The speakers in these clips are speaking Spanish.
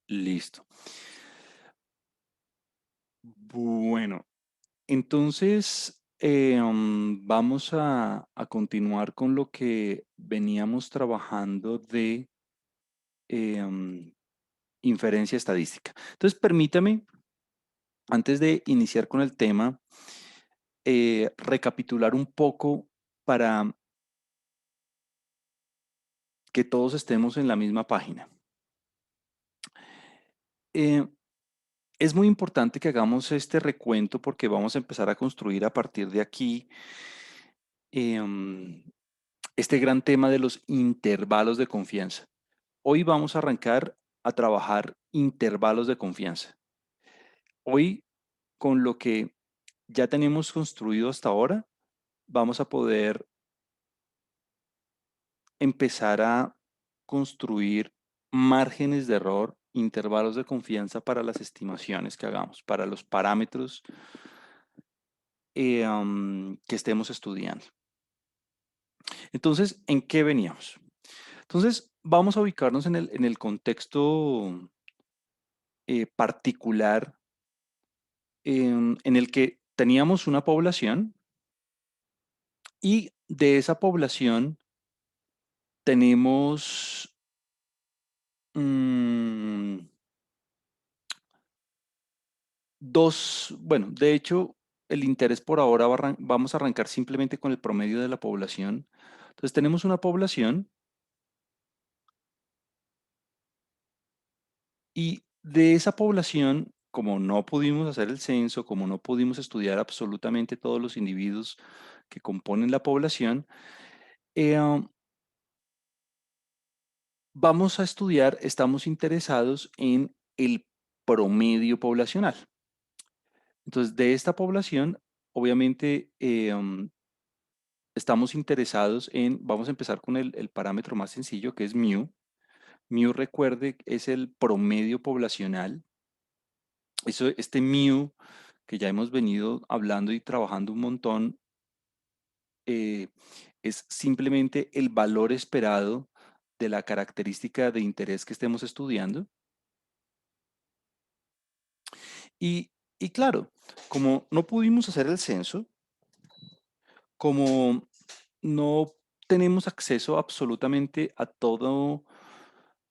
Listo. Bueno, entonces vamos a continuar con lo que veníamos trabajando de em, inferencia estadística. Entonces, permítame, antes de iniciar con el tema, recapitular un poco para que todos estemos en la misma página. Eh, es muy importante que hagamos este recuento porque vamos a empezar a construir a partir de aquí em, este gran tema de los intervalos de confianza. Hoy vamos a arrancar a trabajar intervalos de confianza. Hoy, con lo que ya tenemos construido hasta ahora, vamos a poder empezar a construir márgenes de error, intervalos de confianza para las estimaciones que hagamos, para los parámetros que estemos estudiando. Entonces, ¿en qué veníamos? Entonces, vamos a ubicarnos en el contexto particular en el que teníamos una población y de esa población tenemos mm, dos, bueno, de hecho, el interés por ahora vamos a arrancar simplemente con el promedio de la población. Entonces, tenemos una población y de esa población, como no pudimos hacer el censo, como no pudimos estudiar absolutamente todos los individuos que componen la población, um, vamos a estudiar, estamos interesados en el promedio poblacional. Entonces, de esta población, obviamente, estamos interesados en, vamos a empezar con el parámetro más sencillo que es mu. Mu, recuerde, es el promedio poblacional. Este mu, que ya hemos venido hablando y trabajando un montón, eh, es simplemente el valor esperado de la característica de interés que estemos estudiando. Y, y claro, como no pudimos hacer el censo, como no tenemos acceso absolutamente a toda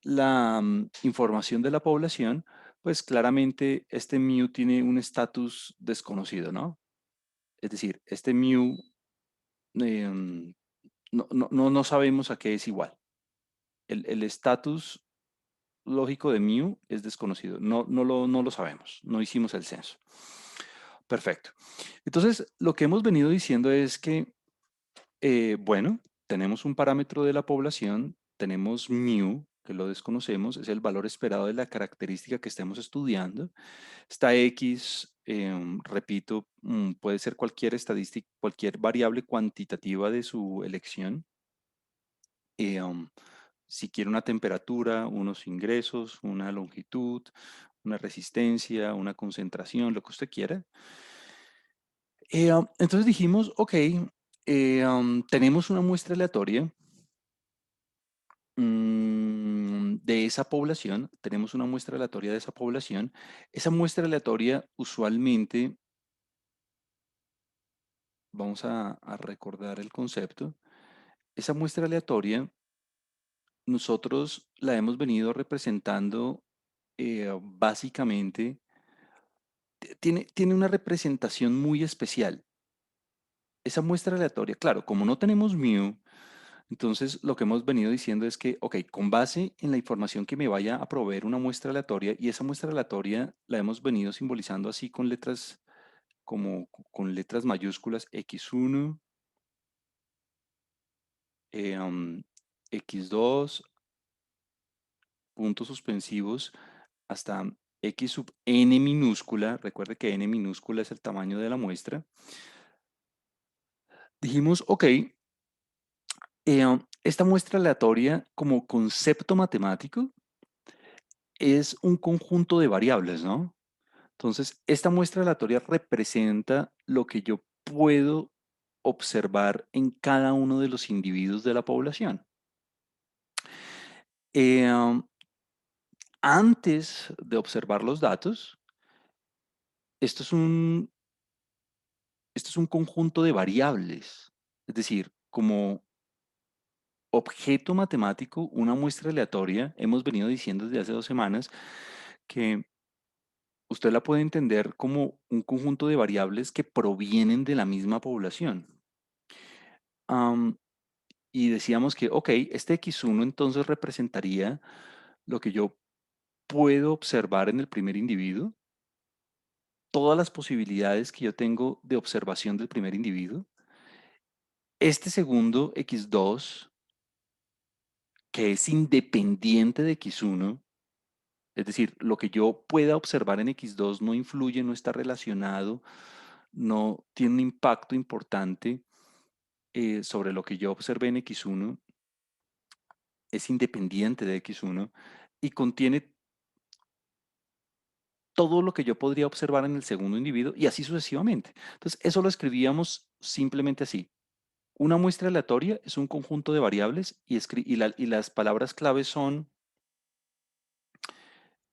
la información de la población, pues claramente este mu tiene un estatus desconocido, ¿no? Es decir, este mu em, no sabemos a qué es igual. El estatus lógico de mu es desconocido, no lo sabemos, no hicimos el censo. Perfecto. Entonces, lo que hemos venido diciendo es que, bueno, tenemos un parámetro de la población, tenemos mu, que lo desconocemos, es el valor esperado de la característica que estemos estudiando. Está X, repito, puede ser cualquier estadística, cualquier variable cuantitativa de su elección. eh, um, si quiere una temperatura, unos ingresos, una longitud, una resistencia, una concentración, lo que usted quiera. Entonces dijimos, ok, tenemos una muestra aleatoria de esa población, tenemos una muestra aleatoria de esa población. Esa muestra aleatoria usualmente, vamos a recordar el concepto, esa muestra aleatoria nosotros la hemos venido representando básicamente, tiene una representación muy especial. Esa muestra aleatoria, claro, como no tenemos mu, entonces lo que hemos venido diciendo es que, ok, con base en la información que me vaya a proveer una muestra aleatoria, y esa muestra aleatoria la hemos venido simbolizando así con letras, como con letras mayúsculas X1, eh, um, X2, puntos suspensivos, hasta X sub n minúscula. Recuerde que n minúscula es el tamaño de la muestra. Dijimos, ok, esta muestra aleatoria como concepto matemático es un conjunto de variables, ¿no? Entonces, esta muestra aleatoria representa lo que yo puedo observar en cada uno de los individuos de la población. Eh, um, antes de observar los datos, esto es un, esto es un conjunto de variables. Es decir, como objeto matemático, una muestra aleatoria, hemos venido diciendo desde hace 2 semanas que usted la puede entender como un conjunto de variables que provienen de la misma población. Am, y decíamos que, ok, este X1 entonces representaría lo que yo puedo observar en el primer individuo, todas las posibilidades que yo tengo de observación del primer individuo. Este segundo X2, que es independiente de X1, es decir, lo que yo pueda observar en X2 no influye, no está relacionado, no tiene un impacto importante sobre lo que yo observé en X1, es independiente de X1 y contiene todo lo que yo podría observar en el segundo individuo y así sucesivamente. Entonces, eso lo escribíamos simplemente así. Una muestra aleatoria es un conjunto de variables y las palabras claves son,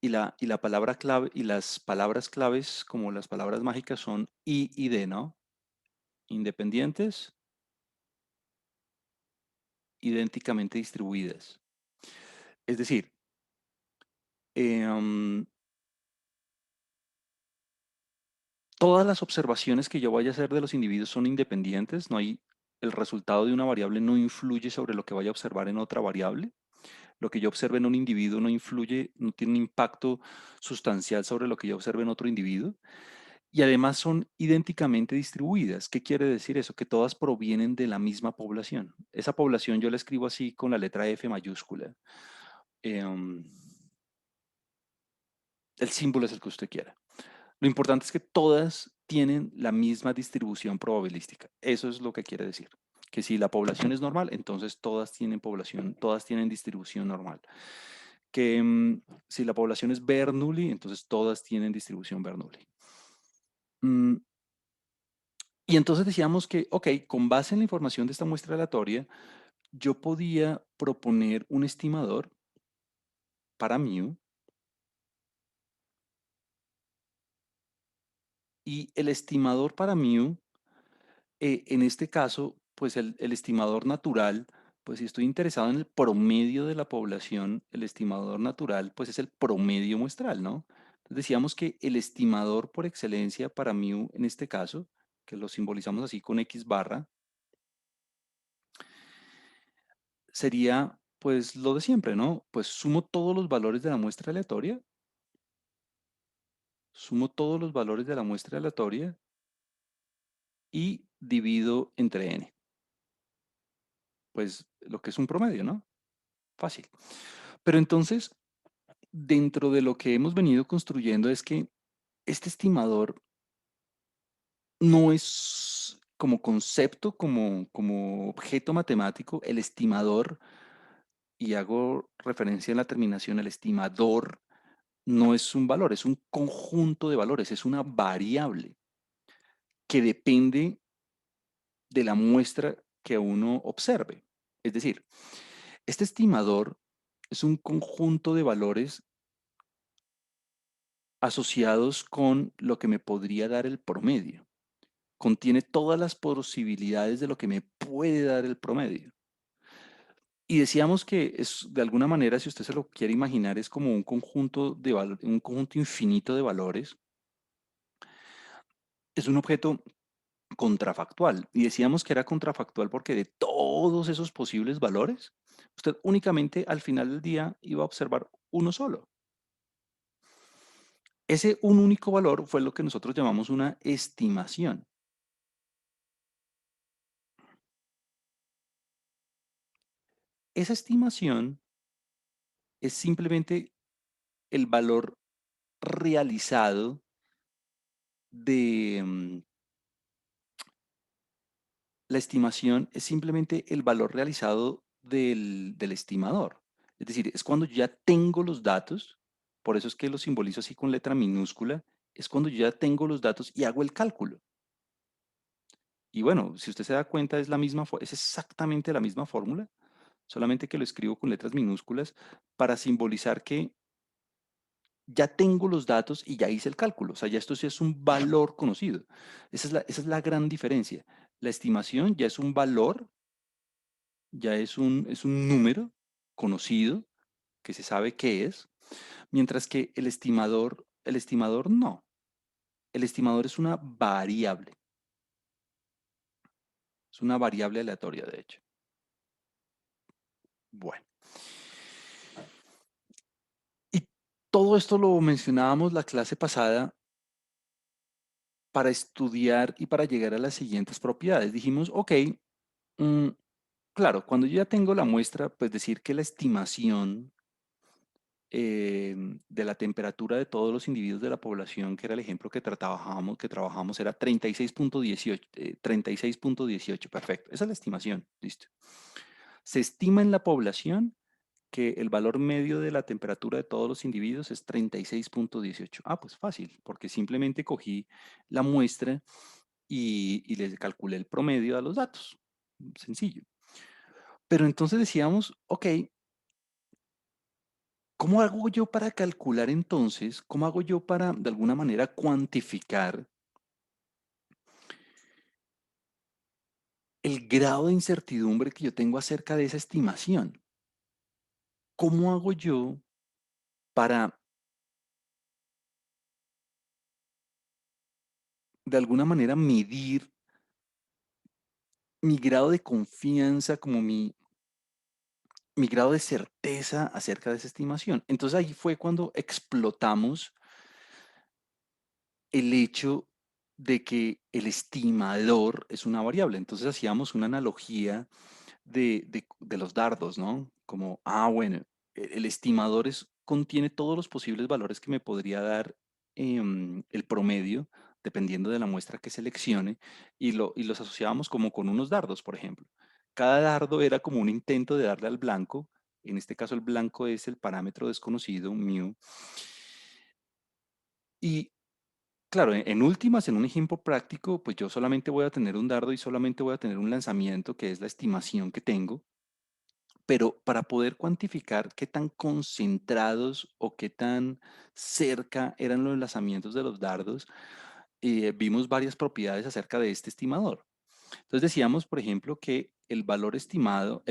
y la palabra clave, y las palabras claves como las palabras mágicas son y D, ¿no? Independientes, idénticamente distribuidas. Es decir, em, todas las observaciones que yo vaya a hacer de los individuos son independientes, no hay, el resultado de una variable no influye sobre lo que vaya a observar en otra variable. Lo que yo observe en un individuo no influye, no tiene un impacto sustancial sobre lo que yo observe en otro individuo. Y además son idénticamente distribuidas. ¿Qué quiere decir eso? Que todas provienen de la misma población. Esa población yo la escribo así con la letra F mayúscula. Em, el símbolo es el que usted quiera. Lo importante es que todas tienen la misma distribución probabilística. Eso es lo que quiere decir. Que si la población es normal, entonces todas tienen población, todas tienen distribución normal. Que si la población es Bernoulli, entonces todas tienen distribución Bernoulli. Mm, y entonces decíamos que, ok, con base en la información de esta muestra aleatoria, yo podía proponer un estimador para mu y el estimador para mu, en este caso, pues el estimador natural, pues si estoy interesado en el promedio de la población, el estimador natural, pues es el promedio muestral, ¿no? Entonces decíamos que el estimador por excelencia para mu, en este caso, que lo simbolizamos así con X barra, sería pues lo de siempre, ¿no? Pues sumo todos los valores de la muestra aleatoria, sumo todos los valores de la muestra aleatoria y divido entre n. Pues lo que es un promedio, ¿no? Fácil. Pero entonces, dentro de lo que hemos venido construyendo es que este estimador no es como concepto, como objeto matemático, el estimador, y hago referencia en la terminación, el estimador no es un valor, es un conjunto de valores, es una variable que depende de la muestra que uno observe. Es decir, este estimador es un conjunto de valores asociados con lo que me podría dar el promedio. Contiene todas las posibilidades de lo que me puede dar el promedio. Y decíamos que es de alguna manera, si usted se lo quiere imaginar, es como un conjunto de un conjunto infinito de valores. Es un objeto contrafactual. Y decíamos que era contrafactual porque de todos esos posibles valores, usted únicamente al final del día iba a observar uno solo. Ese un único valor fue lo que nosotros llamamos una estimación. Esa estimación es simplemente el valor realizado de la estimación es simplemente el valor realizado del estimador. Es decir, es cuando yo ya tengo los datos, por eso es que lo simbolizo así con letra minúscula, es cuando yo ya tengo los datos y hago el cálculo. Y bueno, si usted se da cuenta, es la misma, es exactamente la misma fórmula, solamente que lo escribo con letras minúsculas para simbolizar que ya tengo los datos y ya hice el cálculo. O sea, ya esto sí es un valor conocido. Esa es la gran diferencia. La estimación ya es un valor, ya es un número conocido que se sabe qué es, mientras que el estimador no. El estimador es una variable aleatoria, de hecho. Bueno, y todo esto lo mencionábamos la clase pasada para estudiar y para llegar a las siguientes propiedades. Dijimos, ok, mm, claro, cuando yo ya tengo la muestra, pues decir que la estimación de la temperatura de todos los individuos de la población, que era el ejemplo que trabajamos era 36.18, 36.18, perfecto. Esa es la estimación, listo. Se estima en la población que el valor medio de la temperatura de todos los individuos es 36.18. Ah, pues fácil, porque simplemente cogí la muestra y les calculé el promedio a los datos. Sencillo. Pero entonces decíamos, ok, ¿cómo hago yo para calcular entonces? ¿Cómo hago yo para, de alguna manera, cuantificar el grado de incertidumbre que yo tengo acerca de esa estimación? ¿Cómo hago yo para, de alguna manera, medir mi grado de confianza, como mi grado de certeza acerca de esa estimación? Entonces ahí fue cuando explotamos el hecho de que el estimador es una variable. Entonces hacíamos una analogía de los dardos, ¿no? Como, bueno, el estimador contiene todos los posibles valores que me podría dar el promedio, dependiendo de la muestra que seleccione, y los asociábamos como con unos dardos, por ejemplo. Cada dardo era como un intento de darle al blanco. En este caso, el blanco es el parámetro desconocido, mu. Y claro, en últimas, en un ejemplo práctico, pues yo solamente voy a tener un dardo y solamente voy a tener un lanzamiento, que es la estimación que tengo. Pero para poder cuantificar qué tan concentrados o qué tan cerca eran los lanzamientos de los dardos, vimos varias propiedades acerca de este estimador. Entonces decíamos, por ejemplo, que el valor esperado,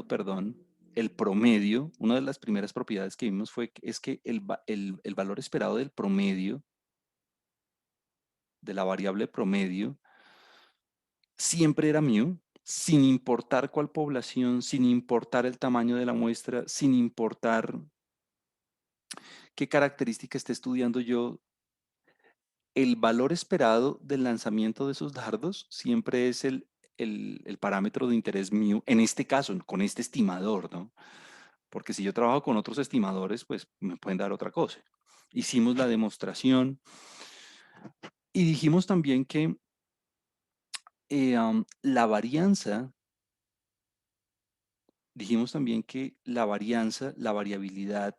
perdón, el promedio, una de las primeras propiedades que vimos es que el valor esperado del promedio, de la variable promedio, siempre era mu, sin importar cuál población, sin importar el tamaño de la muestra, sin importar qué característica esté estudiando yo, el valor esperado del lanzamiento de esos dardos siempre es el parámetro de interés mu, en este caso, con este estimador, ¿no? Porque si yo trabajo con otros estimadores, pues me pueden dar otra cosa. Hicimos la demostración y dijimos también que la varianza, la variabilidad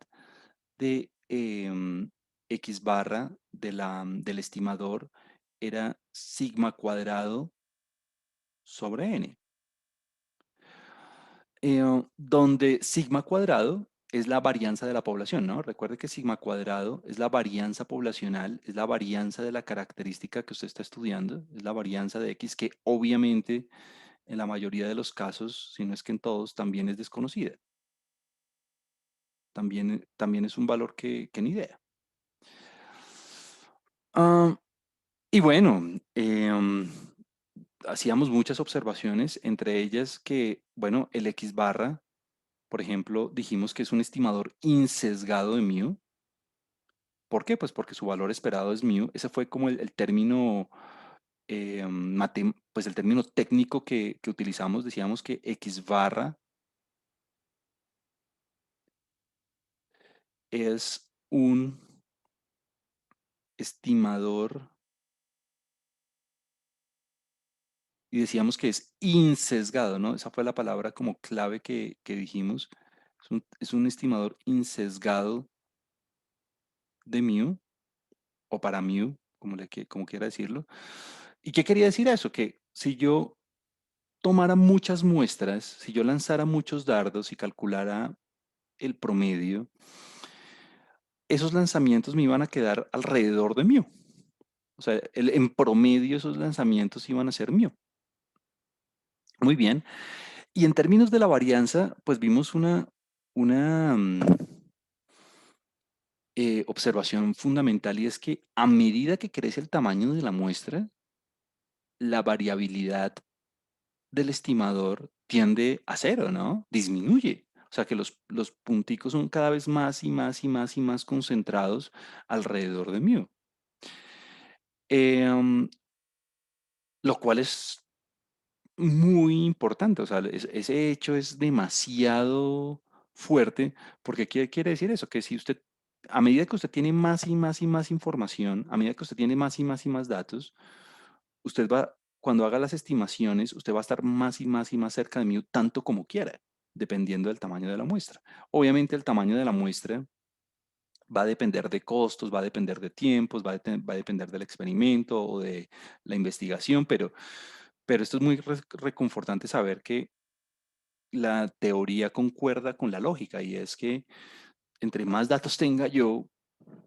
de X barra del estimador era sigma cuadrado sobre n, donde sigma cuadrado es la varianza de la población, ¿no? Recuerde que sigma cuadrado es la varianza poblacional, es la varianza de la característica que usted está estudiando, es la varianza de X que obviamente en la mayoría de los casos, si no es que en todos, también es desconocida. También es un valor que ni idea. Ah, y bueno, hacíamos muchas observaciones, entre ellas que, bueno, el X barra, por ejemplo, dijimos que es un estimador insesgado de mu. ¿Por qué? Pues porque su valor esperado es mu. Ese fue como el término, pues el término técnico que utilizamos. Decíamos que X barra es un estimador y decíamos que es insesgado, ¿no? Esa fue la palabra como clave que dijimos. Es un estimador insesgado de mu o para mu, como quiera decirlo. ¿Y qué quería decir eso? Que si yo tomara muchas muestras, si yo lanzara muchos dardos y calculara el promedio, esos lanzamientos me iban a quedar alrededor de mu. O sea, en promedio esos lanzamientos iban a ser mu. Muy bien. Y en términos de la varianza, pues vimos una observación fundamental y es que a medida que crece el tamaño de la muestra, la variabilidad del estimador tiende a cero, ¿no? Disminuye. O sea que los punticos son cada vez más y más y más y más concentrados alrededor de mu. Em, lo cual es muy importante. O sea, ese hecho es demasiado fuerte porque ¿qué quiere decir eso? Que si usted, a medida que usted tiene más y más y más información, a medida que usted tiene más y más y más datos, usted va, cuando haga las estimaciones, usted va a estar más y más y más cerca de mí tanto como quiera, dependiendo del tamaño de la muestra. Obviamente el tamaño de la muestra va a depender de costos, va a depender de tiempos, va a depender del experimento o de la investigación, pero esto es muy reconfortante saber que la teoría concuerda con la lógica y es que entre más datos tenga yo,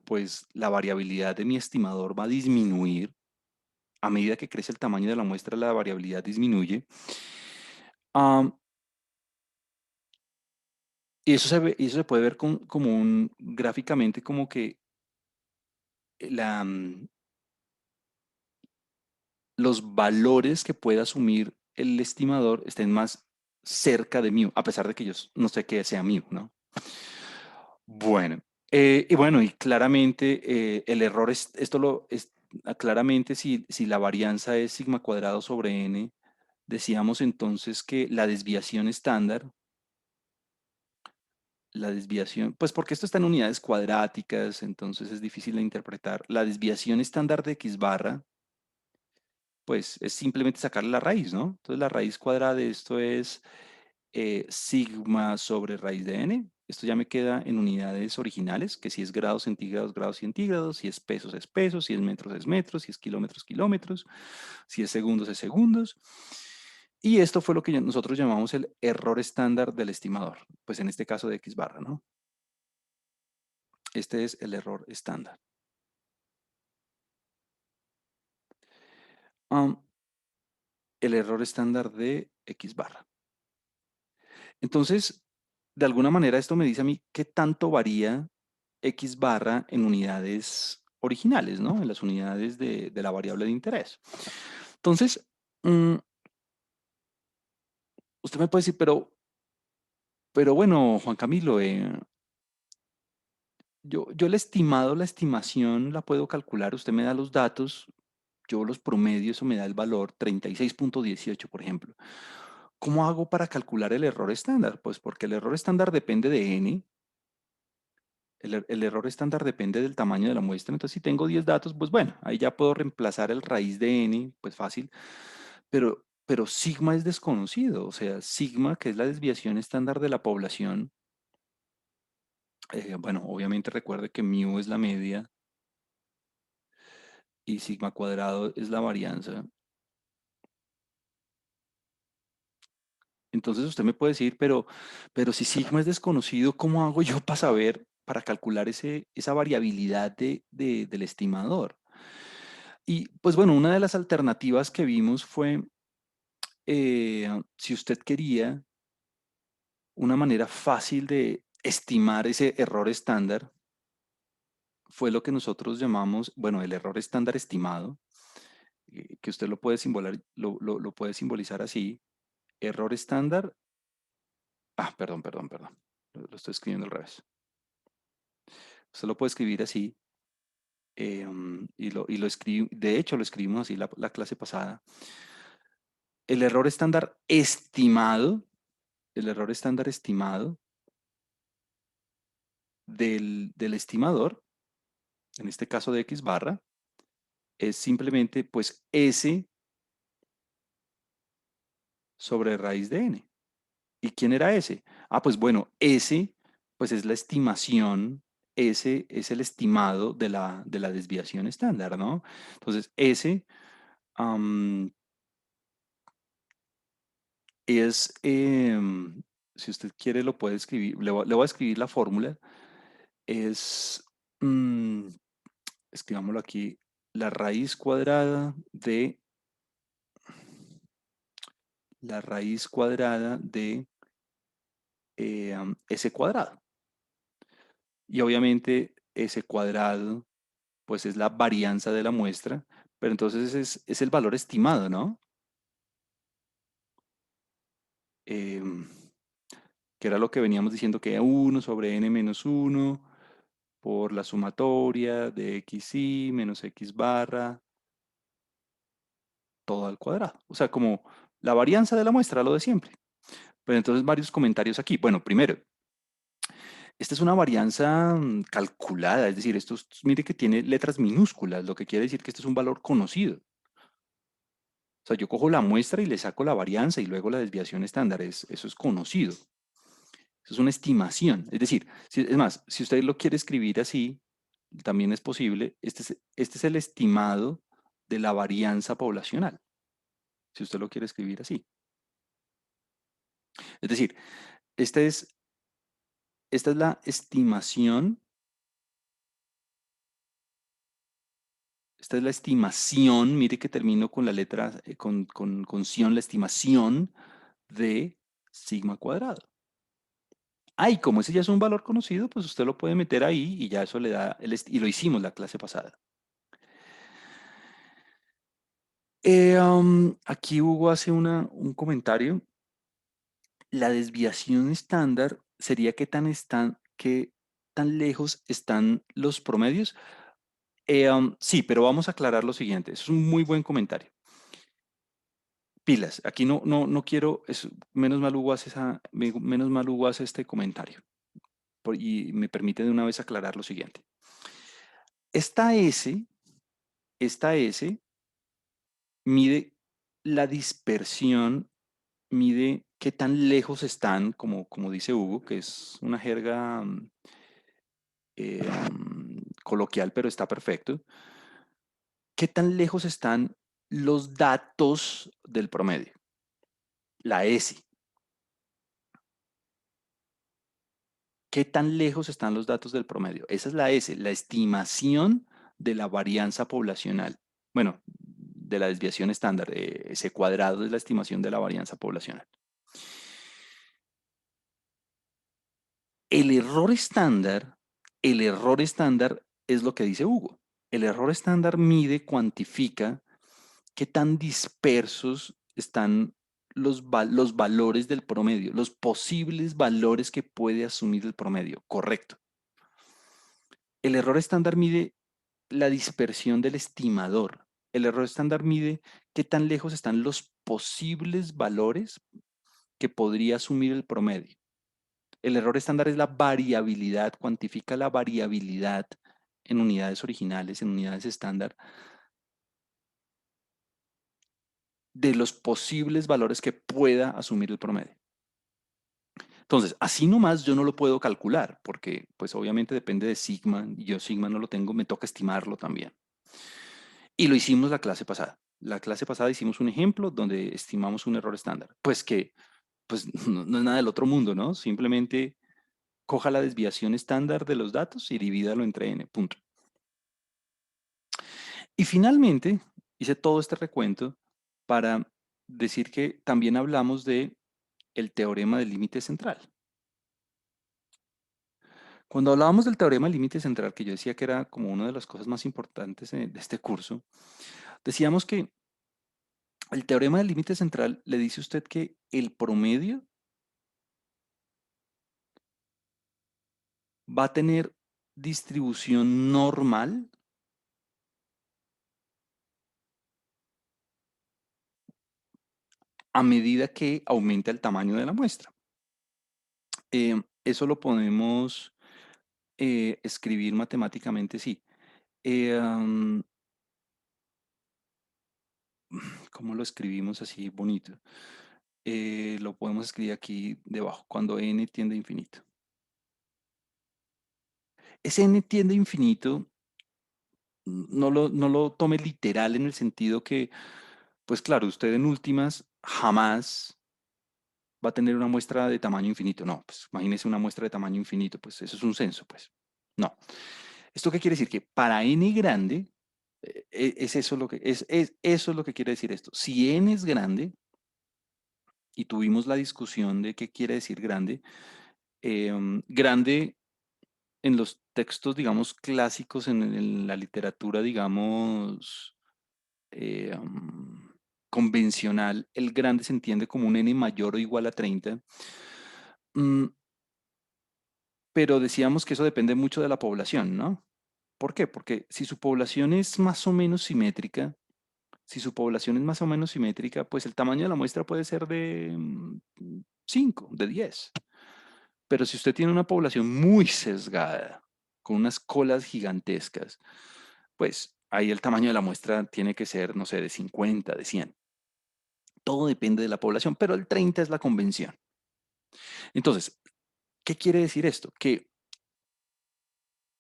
pues la variabilidad de mi estimador va a disminuir. A medida que crece el tamaño de la muestra, la variabilidad disminuye. Am, y eso se ve, y eso se puede ver como gráficamente como que la, los valores que pueda asumir el estimador estén más cerca de mu, a pesar de que yo no sé qué sea mu, ¿no? Bueno, y bueno, y claramente el error es, esto lo es claramente si la varianza es sigma cuadrado sobre n, decíamos entonces que la desviación, pues porque esto está en unidades cuadráticas, entonces es difícil de interpretar. La desviación estándar de x barra, pues es simplemente sacarle la raíz, ¿no? Entonces la raíz cuadrada de esto es sigma sobre raíz de n. Esto ya me queda en unidades originales, que si es grados centígrados, si es pesos, si es metros, si es kilómetros, kilómetros, si es segundos. Y esto fue lo que nosotros llamamos el error estándar del estimador, pues en este caso de x barra, ¿no? Este es el error estándar. Am, el error estándar de x barra. Entonces, de alguna manera esto me dice a mí qué tanto varía x barra en unidades originales, ¿no? En las unidades de la variable de interés. Entonces, mm, usted me puede decir, pero bueno, Juan Camilo, yo el estimado, la estimación la puedo calcular, usted me da los datos, yo los promedio, eso me da el valor 36,18, por ejemplo. ¿Cómo hago para calcular el error estándar? Pues porque el error estándar depende de n, el error estándar depende del tamaño de la muestra. Entonces, si tengo 10 datos, pues bueno, ahí ya puedo reemplazar el raíz de n, pues fácil. Pero sigma es desconocido. O sea, sigma, que es la desviación estándar de la población, bueno, obviamente recuerde que mu es la media y sigma cuadrado es la varianza. Entonces usted me puede decir, pero si sigma es desconocido, ¿cómo hago yo para saber, para calcular esa variabilidad del estimador? Y pues bueno, una de las alternativas que vimos fue, si usted quería una manera fácil de estimar ese error estándar, fue lo que nosotros llamamos, bueno, el error estándar estimado, que usted lo puede lo puede simbolizar así, error estándar, perdón, lo estoy escribiendo al revés. Usted lo puede escribir así, y lo escribí, de hecho lo escribimos así la clase pasada. El error estándar estimado, el error estándar estimado del estimador, en este caso de x barra, es simplemente pues S sobre raíz de n. ¿Y quién era S? Pues bueno, S pues es la estimación, S es el estimado de la desviación estándar, ¿no? Entonces, S am, es, si usted quiere lo puede escribir, le voy a escribir la fórmula, es mm, escribámoslo aquí, la raíz cuadrada de S cuadrado. Y obviamente ese cuadrado, pues es la varianza de la muestra, pero entonces es el valor estimado, ¿no? Em, que era lo que veníamos diciendo que 1/n-1 por la sumatoria de xi menos x barra, todo al cuadrado. O sea, como la varianza de la muestra, lo de siempre. Pero entonces varios comentarios aquí. Bueno, primero, esta es una varianza calculada, es decir, mire que tiene letras minúsculas, lo que quiere decir que este es un valor conocido. O sea, yo cojo la muestra y le saco la varianza y luego la desviación estándar, eso es conocido. Eso es una estimación. Es decir, es más, si usted lo quiere escribir así, también es posible. Este es el estimado de la varianza poblacional, si usted lo quiere escribir así. Es decir, esta es, esta es la estimación. Esta es la estimación, mire que termino con la letra, con ción, la estimación de sigma cuadrado. Ah, y como ese ya es un valor conocido, pues usted lo puede meter ahí y ya eso le da, y lo hicimos la clase pasada. Aquí Hugo hace un comentario. La desviación estándar sería qué tan lejos están los promedios. Sí, pero vamos a aclarar lo siguiente. Es un muy buen comentario. Pilas, aquí no quiero, menos mal Hugo menos mal Hugo hace este comentario y me permite de una vez aclarar lo siguiente. Esta S, esta S mide la dispersión, mide qué tan lejos están, como dice Hugo, que es una jerga coloquial, pero está perfecto. ¿Qué tan lejos están los datos del promedio? La S. ¿Qué tan lejos están los datos del promedio? Esa es la S, la estimación de la varianza poblacional. Bueno, de la desviación estándar. Ese cuadrado es la estimación de la varianza poblacional. El error estándar, el error estándar es lo que dice Hugo. El error estándar mide, cuantifica qué tan dispersos están los valores del promedio, los posibles valores que puede asumir el promedio. Correcto. El error estándar mide la dispersión del estimador. El error estándar mide qué tan lejos están los posibles valores que podría asumir el promedio. El error estándar es la variabilidad, cuantifica la variabilidad en unidades originales, en unidades estándar, de los posibles valores que pueda asumir el promedio. Entonces, así nomás yo no lo puedo calcular, porque pues obviamente depende de sigma, y yo sigma no lo tengo, me toca estimarlo también. Y lo hicimos la clase pasada. La clase pasada hicimos un ejemplo donde estimamos un error estándar. Pues que pues no es nada del otro mundo, ¿no? Simplemente coja la desviación estándar de los datos y divídalo entre n, punto. Y finalmente hice todo este recuento para decir que también hablamos de el teorema del límite central. Cuando hablábamos del teorema del límite central, que yo decía que era como una de las cosas más importantes de este curso, decíamos que el teorema del límite central le dice a usted que el promedio va a tener distribución normal a medida que aumenta el tamaño de la muestra. Eso lo podemos escribir matemáticamente, sí. Eh, ¿Cómo lo escribimos así bonito? Lo podemos escribir aquí debajo, cuando n tiende a infinito. Ese n tiende a infinito, no lo tome literal en el sentido que, pues claro, usted en últimas jamás va a tener una muestra de tamaño infinito. No, pues imagínese una muestra de tamaño infinito, pues eso es un censo, pues. No. ¿Esto qué quiere decir? Que para n grande, es eso lo que, eso es lo que quiere decir esto. Si n es grande, y tuvimos la discusión de qué quiere decir grande, grande en los textos, digamos, clásicos, en la literatura, digamos, eh, um, convencional, el grande se entiende como un n mayor o igual a 30. Mm, pero decíamos que eso depende mucho de la población, ¿no? ¿Por qué? Porque si su población es más o menos simétrica, si su población es más o menos simétrica, pues el tamaño de la muestra puede ser de 5, de 10. Pero si usted tiene una población muy sesgada, con unas colas gigantescas, pues ahí el tamaño de la muestra tiene que ser, no sé, de 50, de 100. Todo depende de la población, pero el 30 es la convención. Entonces, ¿qué quiere decir esto? Que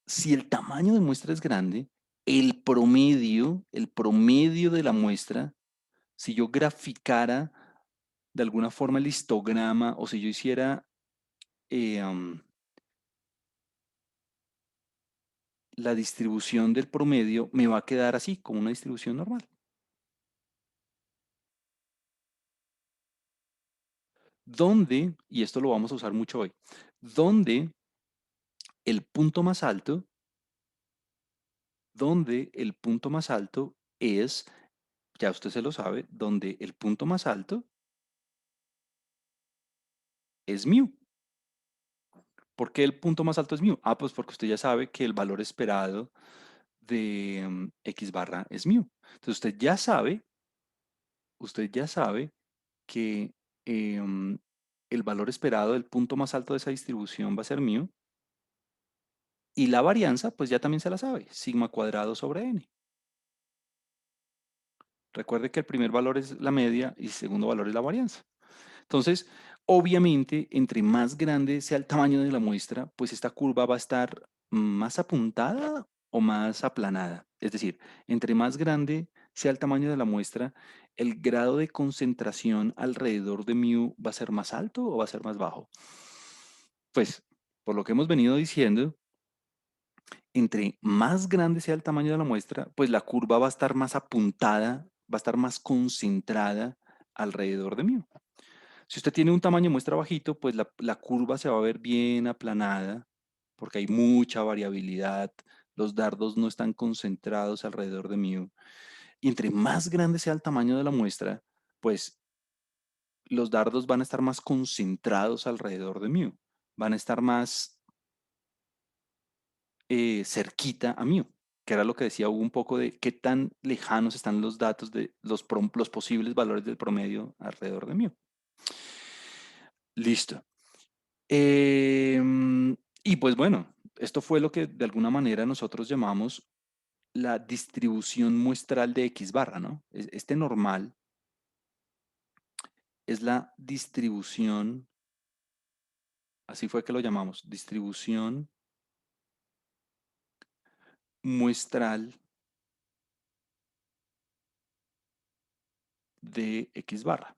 si el tamaño de muestra es grande, el promedio de la muestra, si yo graficara de alguna forma el histograma o si yo hiciera eh, um, la distribución del promedio, me va a quedar así, como una distribución normal. Donde, y esto lo vamos a usar mucho hoy, donde el punto más alto, donde el punto más alto es, ya usted se lo sabe, donde el punto más alto es mu. ¿Por qué el punto más alto es mu? Ah, pues porque usted ya sabe que el valor esperado de x barra es mu. Entonces usted ya sabe que el valor esperado del punto más alto de esa distribución va a ser mu. Y la varianza, pues ya también se la sabe, sigma cuadrado sobre n. Recuerde que el primer valor es la media y el segundo valor es la varianza. Entonces, obviamente, entre más grande sea el tamaño de la muestra, pues esta curva va a estar más apuntada o más aplanada. Es decir, entre más grande sea el tamaño de la muestra, el grado de concentración alrededor de mu va a ser más alto o va a ser más bajo. Pues, por lo que hemos venido diciendo, entre más grande sea el tamaño de la muestra, pues la curva va a estar más apuntada, va a estar más concentrada alrededor de mu. Si usted tiene un tamaño de muestra bajito, pues la curva se va a ver bien aplanada porque hay mucha variabilidad, los dardos no están concentrados alrededor de mu. Y entre más grande sea el tamaño de la muestra, pues los dardos van a estar más concentrados alrededor de mu, van a estar más cerquita a mu, que era lo que decía Hugo un poco de qué tan lejanos están los datos de los posibles valores del promedio alrededor de mu. Listo. Y pues bueno, esto fue lo que de alguna manera nosotros llamamos la distribución muestral de X barra, ¿no? Este normal es la distribución, así fue que lo llamamos, distribución muestral de X barra.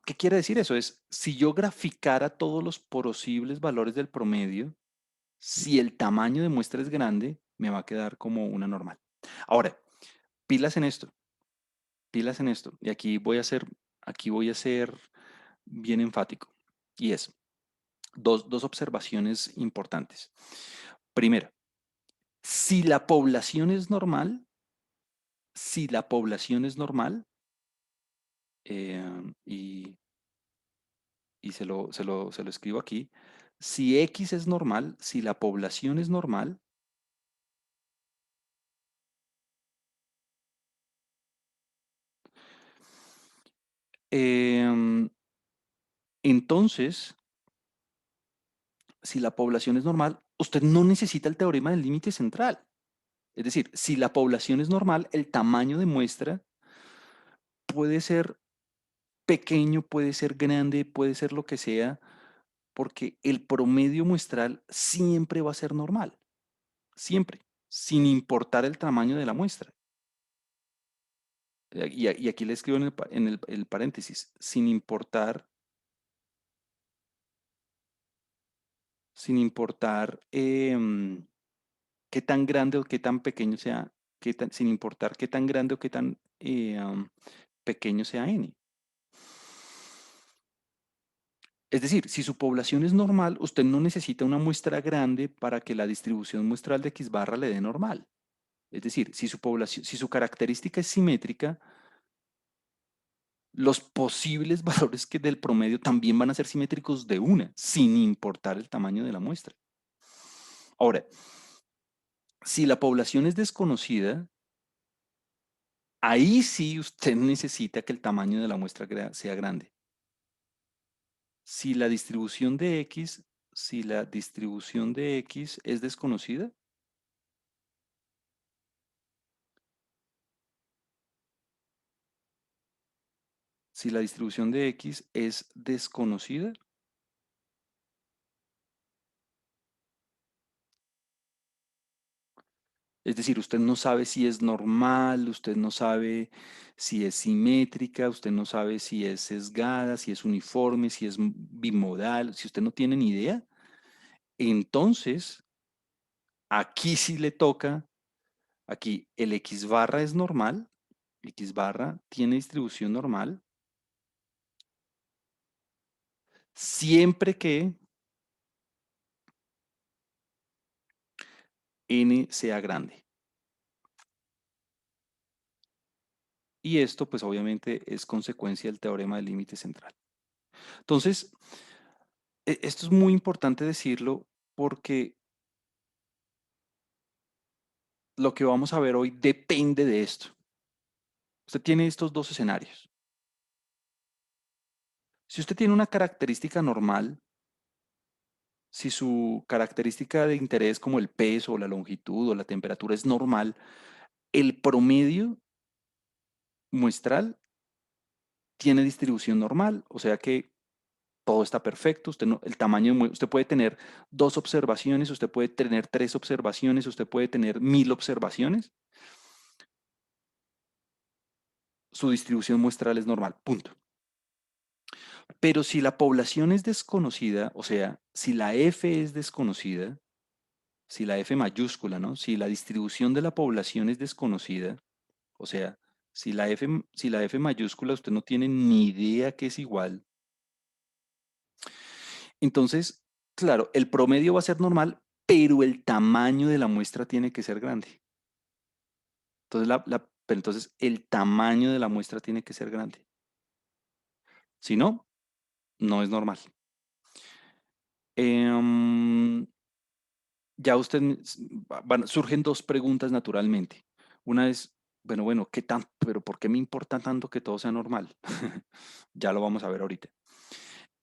¿Qué quiere decir eso? Es, si yo graficara todos los posibles valores del promedio, si el tamaño de muestra es grande, me va a quedar como una normal. Ahora, pilas en esto, pilas en esto. Y aquí voy a ser bien enfático. Y es dos observaciones importantes. Primera, si la población es normal, si la población es normal, y se lo escribo aquí, si X es normal, si la población es normal, em, entonces, si la población es normal, usted no necesita el teorema del límite central. Es decir, si la población es normal, el tamaño de muestra puede ser pequeño, puede ser grande, puede ser lo que sea, porque el promedio muestral siempre va a ser normal, siempre, sin importar el tamaño de la muestra. Y aquí le escribo en el paréntesis, sin importar, sin importar qué tan grande o qué tan pequeño sea, sin importar qué tan grande o qué tan pequeño sea n. Es decir, si su población es normal, usted no necesita una muestra grande para que la distribución muestral de X barra le dé normal. Es decir, si su población, si su característica es simétrica, los posibles valores que del promedio también van a ser simétricos de una, sin importar el tamaño de la muestra. Ahora, si la población es desconocida, ahí sí usted necesita que el tamaño de la muestra sea grande. Si la distribución de X, si la distribución de X es desconocida, si la distribución de X es desconocida, es decir, usted no sabe si es normal, usted no sabe si es simétrica, usted no sabe si es sesgada, si es uniforme, si es bimodal, si usted no tiene ni idea, entonces aquí sí le toca, aquí el X barra es normal, X barra tiene distribución normal, siempre que n sea grande. Y esto, pues obviamente, es consecuencia del teorema del límite central. Entonces, esto es muy importante decirlo porque lo que vamos a ver hoy depende de esto. Usted tiene estos dos escenarios. Si usted tiene una característica normal, si su característica de interés como el peso o la longitud o la temperatura es normal, el promedio muestral tiene distribución normal, o sea que todo está perfecto, usted no, el tamaño, usted puede tener dos observaciones, usted puede tener tres observaciones, usted puede tener 1000 observaciones, su distribución muestral es normal, punto. Pero si la población es desconocida, o sea, si la F es desconocida, si la F mayúscula, ¿no? Si la distribución de la población es desconocida, o sea, si la F mayúscula usted no tiene ni idea que es igual, entonces, claro, el promedio va a ser normal, pero el tamaño de la muestra tiene que ser grande. Entonces, pero entonces el tamaño de la muestra tiene que ser grande. Si no, no es normal. Em, ya usted, surgen dos preguntas naturalmente. Una es, bueno, ¿qué tan, pero por qué me importa tanto que todo sea normal? Ya lo vamos a ver ahorita.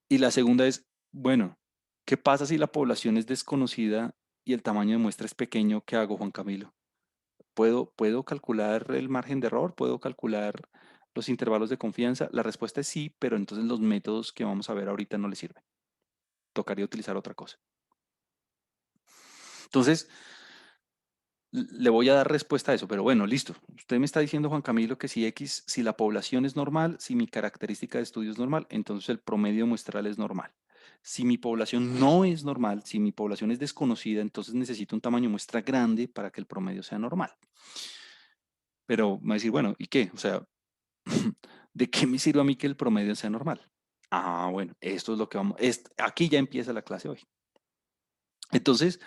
Y la segunda es, bueno, ¿qué pasa si la población es desconocida y el tamaño de muestra es pequeño? ¿Qué hago, Juan Camilo? ¿Puedo calcular el margen de error? ¿Puedo calcular los intervalos de confianza? La respuesta es sí, pero entonces los métodos que vamos a ver ahorita no le sirven. Tocaría utilizar otra cosa. Entonces, le voy a dar respuesta a eso, pero bueno, listo. Usted me está diciendo, Juan Camilo, que si X, si la población es normal, si mi característica de estudio es normal, entonces el promedio muestral es normal. Si mi población no es normal, si mi población es desconocida, entonces necesito un tamaño muestra grande para que el promedio sea normal. Pero me va a decir, bueno, ¿y qué? O sea, ¿de qué me sirve a mí que el promedio sea normal? Ah, bueno, esto es lo que vamos, aquí ya empieza la clase hoy. Entonces,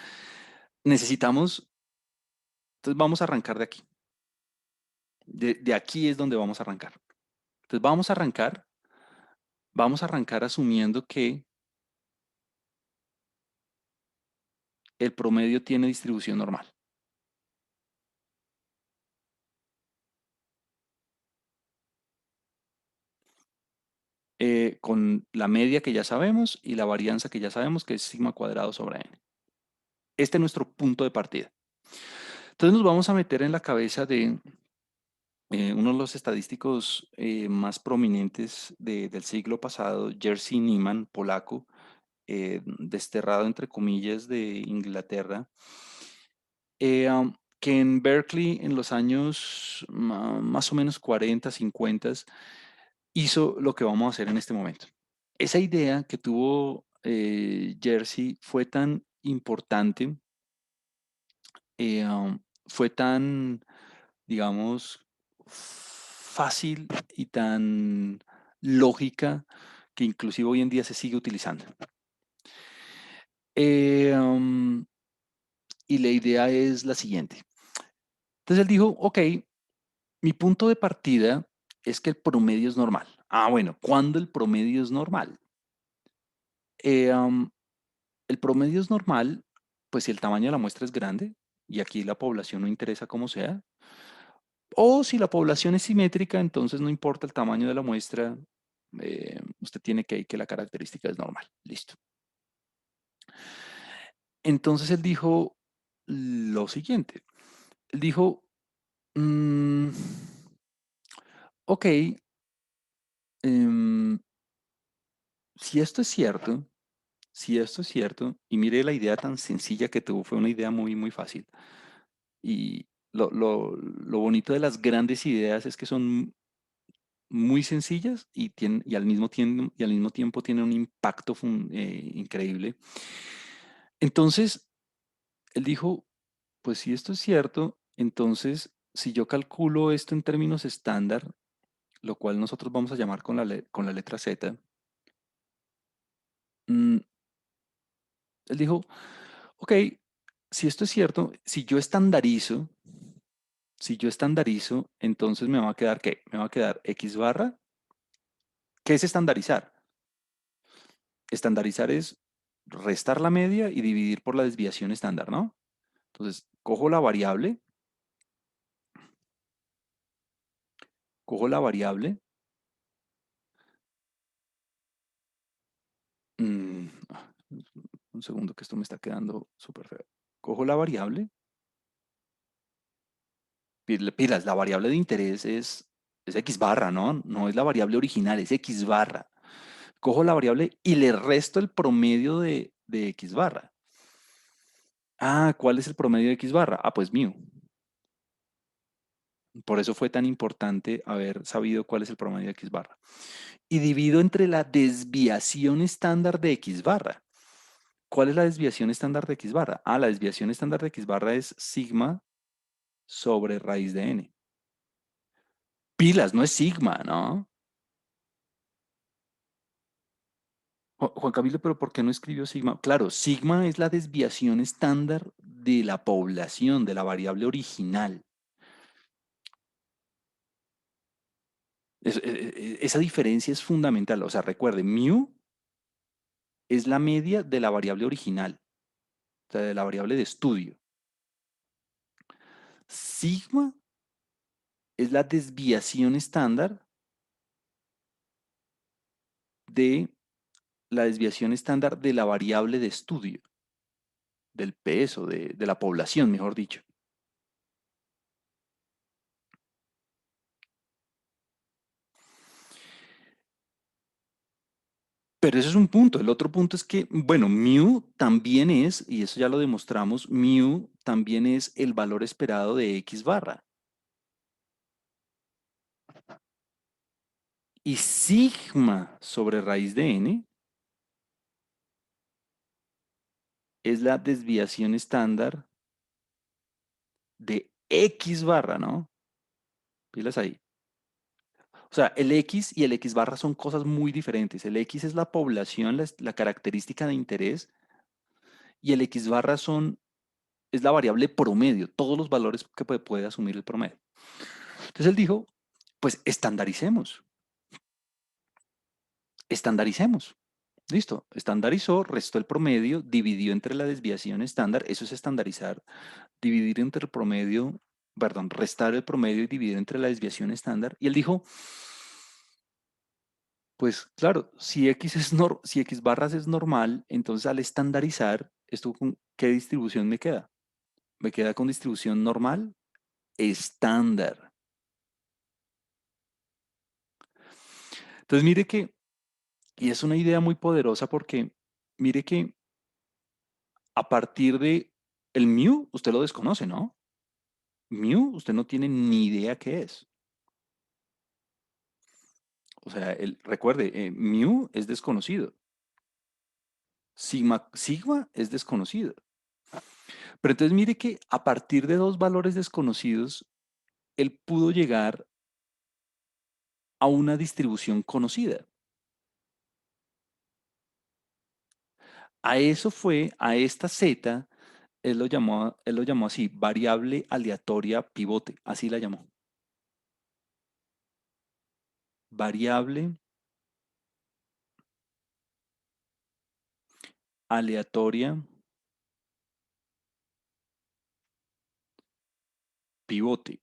necesitamos, entonces vamos a arrancar de aquí. De aquí es donde vamos a arrancar. Entonces vamos a arrancar asumiendo que el promedio tiene distribución normal. Con la media que ya sabemos y la varianza que ya sabemos que es sigma cuadrado sobre n. Este es nuestro punto de partida. Entonces nos vamos a meter en la cabeza de uno de los estadísticos más prominentes del siglo pasado, Jerzy Niemann, polaco, desterrado entre comillas de Inglaterra, que en Berkeley en los años más o menos 40, 50 hizo lo que vamos a hacer en este momento. Esa idea que tuvo Jersey, fue tan importante, fue tan, digamos, fácil y tan lógica que inclusive hoy en día se sigue utilizando. Eh, um, y la idea es la siguiente. Entonces él dijo, ok, mi punto de partida es que el promedio es normal. Ah, bueno, ¿cuándo el promedio es normal? Eh, um, el promedio es normal, pues si el tamaño de la muestra es grande, y aquí la población no interesa cómo sea, o si la población es simétrica, entonces no importa el tamaño de la muestra, usted tiene que la característica es normal. Listo. Entonces él dijo lo siguiente. Él dijo, mm, ok, em, si esto es cierto, si esto es cierto, y mire la idea tan sencilla que tuvo, fue una idea muy, muy fácil. Y lo bonito de las grandes ideas es que son muy sencillas y al mismo tiempo tienen un impacto increíble. Entonces, él dijo, pues si esto es cierto, entonces si yo calculo esto en términos estándar, lo cual nosotros vamos a llamar con la letra Z, mm, él dijo, ok, si esto es cierto, si yo estandarizo, entonces me va a quedar ¿qué? Me va a quedar X barra. ¿Qué es estandarizar? Estandarizar es restar la media y dividir por la desviación estándar, ¿no? Entonces, cojo la variable, mm, ah, un segundo que esto me está quedando súper feo. Cojo la variable, pilas, la variable de interés es X barra, ¿no? No es la variable original, es X barra. Cojo la variable y le resto el promedio de X barra. Ah, ¿cuál es el promedio de X barra? Ah, pues mío. Por eso fue tan importante haber sabido cuál es el promedio de X barra. Y divido entre la desviación estándar de X barra. ¿Cuál es la desviación estándar de X barra? Ah, la desviación estándar de X barra es sigma sobre raíz de n. Pilas, no es sigma, ¿no? Juan Camilo, pero ¿por qué no escribió sigma? Claro, sigma es la desviación estándar de la población, de la variable original. Esa diferencia es fundamental. O sea, recuerde, mu es la media de la variable original, o sea, de la variable de estudio. Sigma es la desviación estándar de la desviación estándar de la variable de estudio, del peso, de la población, mejor dicho. Pero ese es un punto. El otro punto es que, bueno, mu también es, y eso ya lo demostramos, mu también es el valor esperado de X barra. Y sigma sobre raíz de n es la desviación estándar de X barra, ¿no? Pilas ahí. O sea, el X y el X barra son cosas muy diferentes. El X es la población, la característica de interés, y el X barra es la variable promedio, todos los valores que puede asumir el promedio. Entonces él dijo, pues estandaricemos. Listo, estandarizó, restó el promedio, dividió entre la desviación estándar, eso es estandarizar, dividir entre el promedio, perdón, restar el promedio y dividir entre la desviación estándar. Y él dijo, pues claro, si X barras es normal, entonces al estandarizar, ¿esto con qué distribución me queda? Me queda con distribución normal, estándar. Entonces mire que, y es una idea muy poderosa porque mire que a partir de el mu, usted lo desconoce, ¿no? Mu, usted no tiene ni idea qué es. O sea, recuerde, mu es desconocido. Sigma es desconocido. Pero entonces mire que a partir de dos valores desconocidos, él pudo llegar a una distribución conocida. A eso fue, a esta Z, él lo llamó así, variable aleatoria pivote, así la llamó. Variable aleatoria pivote.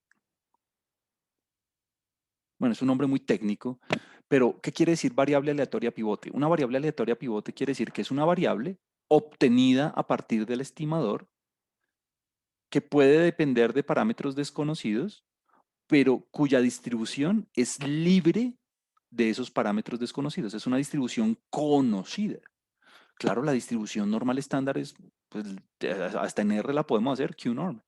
Bueno, es un nombre muy técnico, pero ¿qué quiere decir variable aleatoria pivote? Una variable aleatoria pivote quiere decir que es una variable obtenida a partir del estimador que puede depender de parámetros desconocidos, pero cuya distribución es libre de esos parámetros desconocidos. Es una distribución conocida. Claro, la distribución normal estándar es, pues, hasta en R la podemos hacer, QNorm.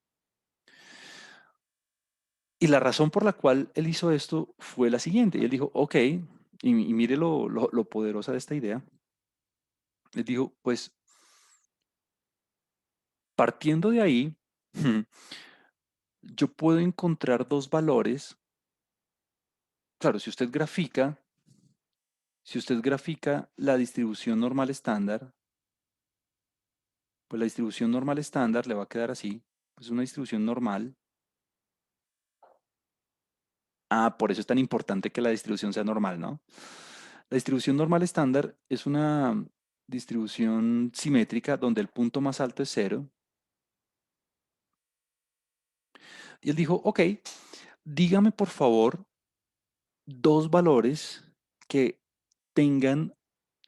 Y la razón por la cual él hizo esto fue la siguiente. Y él dijo, ok, y mire lo poderosa de esta idea. Él dijo, pues, partiendo de ahí, yo puedo encontrar dos valores. Claro, si usted grafica la distribución normal estándar, pues la distribución normal estándar le va a quedar así. Es una distribución normal. Ah, por eso es tan importante que la distribución sea normal, ¿no? La distribución normal estándar es una distribución simétrica donde el punto más alto es cero. Y él dijo, ok, dígame por favor dos valores que tengan,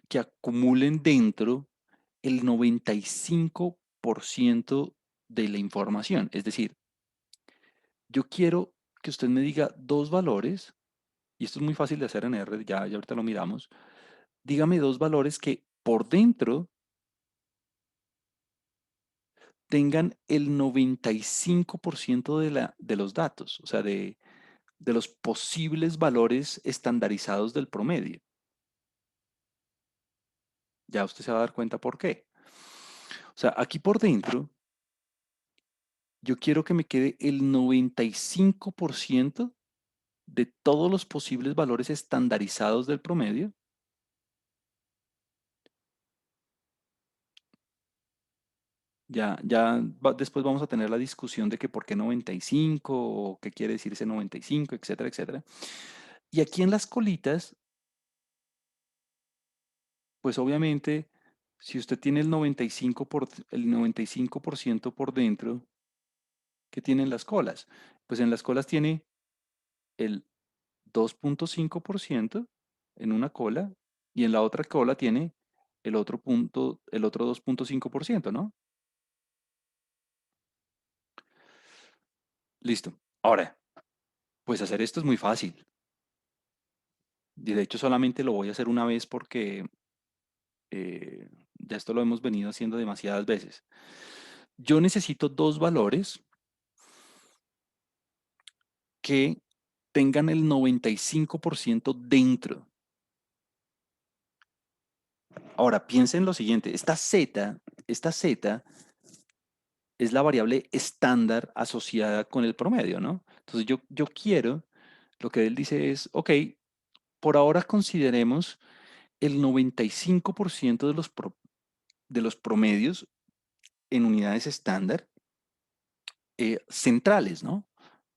que acumulen dentro el 95% de la información. Es decir, yo quiero que usted me diga dos valores, y esto es muy fácil de hacer en R, ya ahorita lo miramos. Dígame dos valores que por dentro tengan el 95% de los datos, o sea, de los posibles valores estandarizados del promedio. Ya usted se va a dar cuenta por qué. O sea, aquí por dentro, yo quiero que me quede el 95% de todos los posibles valores estandarizados del promedio. Después vamos a tener la discusión de que por qué 95 o qué quiere decir ese 95, etcétera, etcétera. Y aquí en las colitas, pues obviamente, si usted tiene el 95% por dentro, ¿qué tienen las colas? Pues en las colas tiene el 2.5% en una cola y en la otra cola tiene el otro 2.5%, ¿no? Listo. Ahora, pues hacer esto es muy fácil. Y de hecho solamente lo voy a hacer una vez porque ya esto lo hemos venido haciendo demasiadas veces. Yo necesito dos valores que tengan el 95% dentro. Ahora, piensen en lo siguiente, esta Z es la variable estándar asociada con el promedio, ¿no? Entonces yo quiero, lo que él dice es, ok, por ahora consideremos el 95% de los promedios en unidades estándar centrales, ¿no?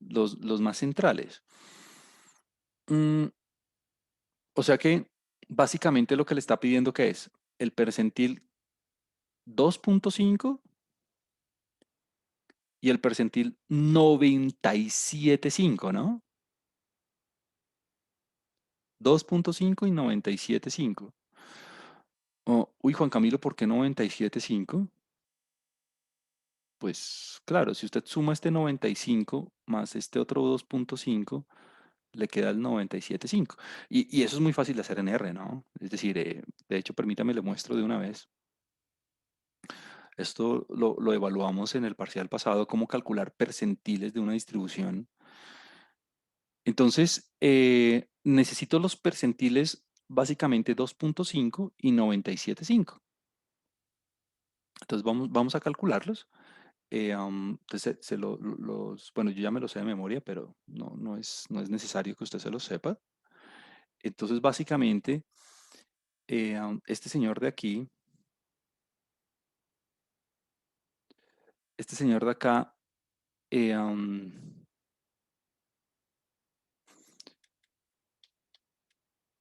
Los más centrales. Mm, o sea que básicamente lo que le está pidiendo que es el percentil 2.5 y el percentil 97.5, ¿no? 2.5 y 97.5. Oh, uy, Juan Camilo, ¿por qué 97.5? Pues claro, si usted suma este 95 más este otro 2.5, le queda el 97.5. Y eso es muy fácil de hacer en R, ¿no? Es decir, de hecho, permítame, le muestro de una vez. Esto lo evaluamos en el parcial pasado, cómo calcular percentiles de una distribución. Entonces, necesito los percentiles básicamente 2.5 y 97.5. Entonces vamos a calcularlos. Entonces, bueno, yo ya me los sé de memoria, pero no es necesario que usted se los sepa. Entonces, básicamente, este señor de aquí, este señor de acá, eh, am,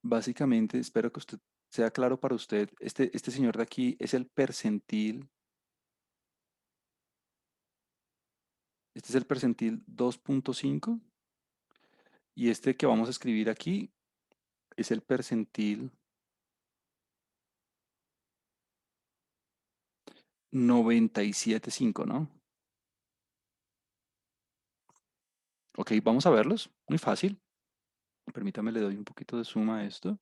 básicamente, espero que usted sea claro para usted, este señor de aquí es el percentil, este es el percentil 2.5 y este que vamos a escribir aquí es el percentil 97.5, ¿no? Ok, vamos a verlos. Muy fácil. Permítame, le doy un poquito de suma a esto.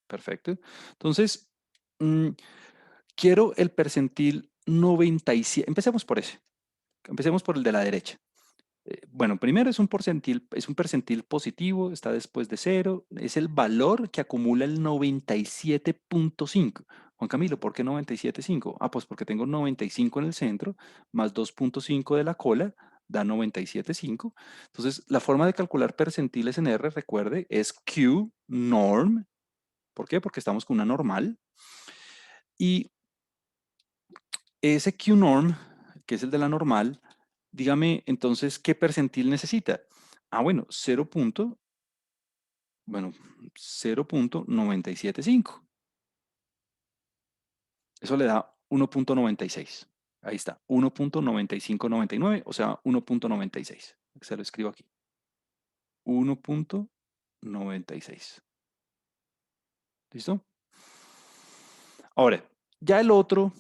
Perfecto. Entonces, mm, quiero el percentil 97. Empecemos por ese. Empecemos por el de la derecha. Bueno, primero es un percentil positivo, está después de cero, es el valor que acumula el 97.5. Juan Camilo, ¿por qué 97.5? Ah, pues porque tengo 95 en el centro, más 2.5 de la cola, da 97.5. Entonces, la forma de calcular percentiles en R, recuerde, es Q norm. ¿Por qué? Porque estamos con una normal. Y ese Q norm, que es el de la normal, dígame entonces qué percentil necesita. Ah, bueno, bueno, 0.975. Eso le da 1.96. Ahí está, 1.9599, o sea, 1.96. Se lo escribo aquí. 1.96. ¿Listo? Ahora, ya el otro,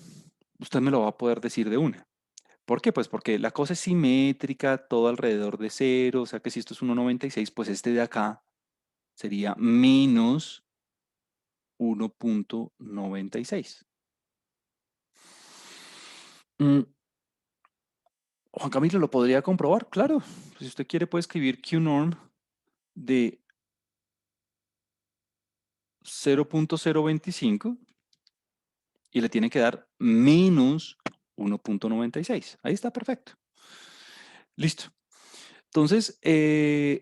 usted me lo va a poder decir de una. ¿Por qué? Pues porque la cosa es simétrica, todo alrededor de cero, o sea que si esto es 1.96, pues este de acá sería menos 1.96. Mm, Juan Camilo, ¿lo podría comprobar? Claro, si usted quiere puede escribir QNorm de 0.025 y le tiene que dar menos 1.96. Ahí está, perfecto. Listo. Entonces,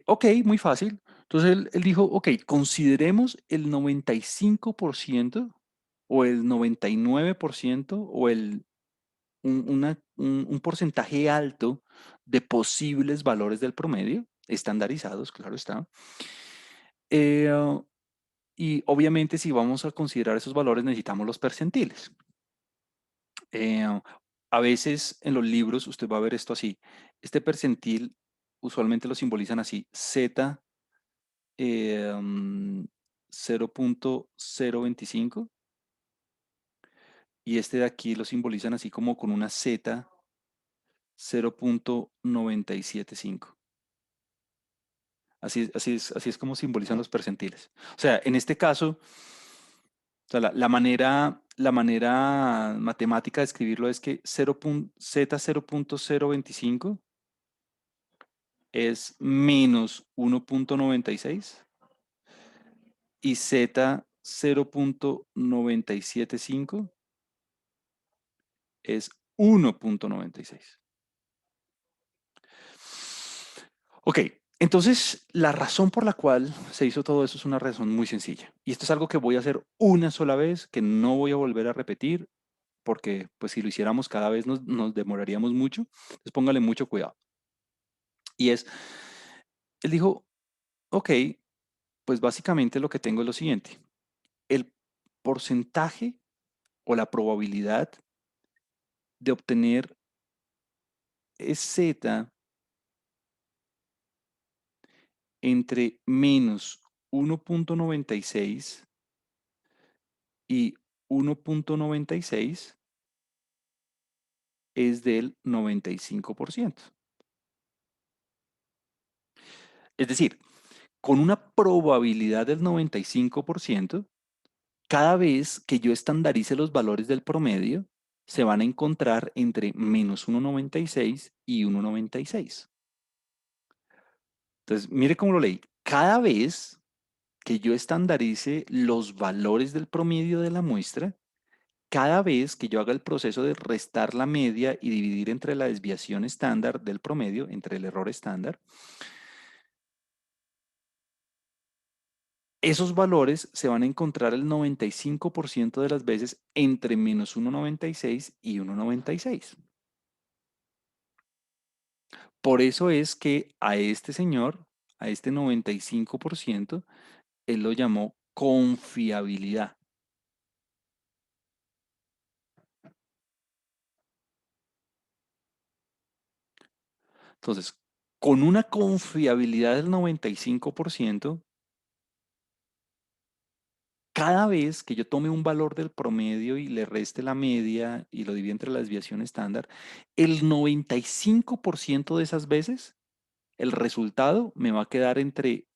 ok, muy fácil. Entonces él dijo, ok, consideremos el 95% o el 99% o un porcentaje alto de posibles valores del promedio, estandarizados, claro está. Eh, y obviamente si vamos a considerar esos valores necesitamos los percentiles. Eh, a veces en los libros usted va a ver esto así. Este percentil usualmente lo simbolizan así, Z 0.025 y este de aquí lo simbolizan así como con una Z 0.975. Así es como simbolizan los percentiles. O sea, en este caso, o sea, la manera matemática de escribirlo es que Z 0.025 es menos 1.96 y Z 0.975 es 1.96. Ok, entonces la razón por la cual se hizo todo eso es una razón muy sencilla. Y esto es algo que voy a hacer una sola vez, que no voy a volver a repetir, porque pues si lo hiciéramos cada vez nos demoraríamos mucho. Entonces póngale mucho cuidado. Y él dijo, ok, pues básicamente lo que tengo es lo siguiente. El porcentaje o la probabilidad de obtener Z entre menos 1.96 y 1.96 es del 95%. Es decir, con una probabilidad del 95%, cada vez que yo estandarice los valores del promedio, se van a encontrar entre menos 1.96 y 1.96. Entonces, mire cómo lo leí. Cada vez que yo estandarice los valores del promedio de la muestra, cada vez que yo haga el proceso de restar la media y dividir entre la desviación estándar del promedio, entre el error estándar, esos valores se van a encontrar el 95% de las veces entre menos 1,96 y 1,96. Por eso es que a este señor, a este 95%, él lo llamó confiabilidad. Entonces, con una confiabilidad del 95%, cada vez que yo tome un valor del promedio y le reste la media y lo divida entre la desviación estándar, el 95% de esas veces, el resultado me va a quedar entre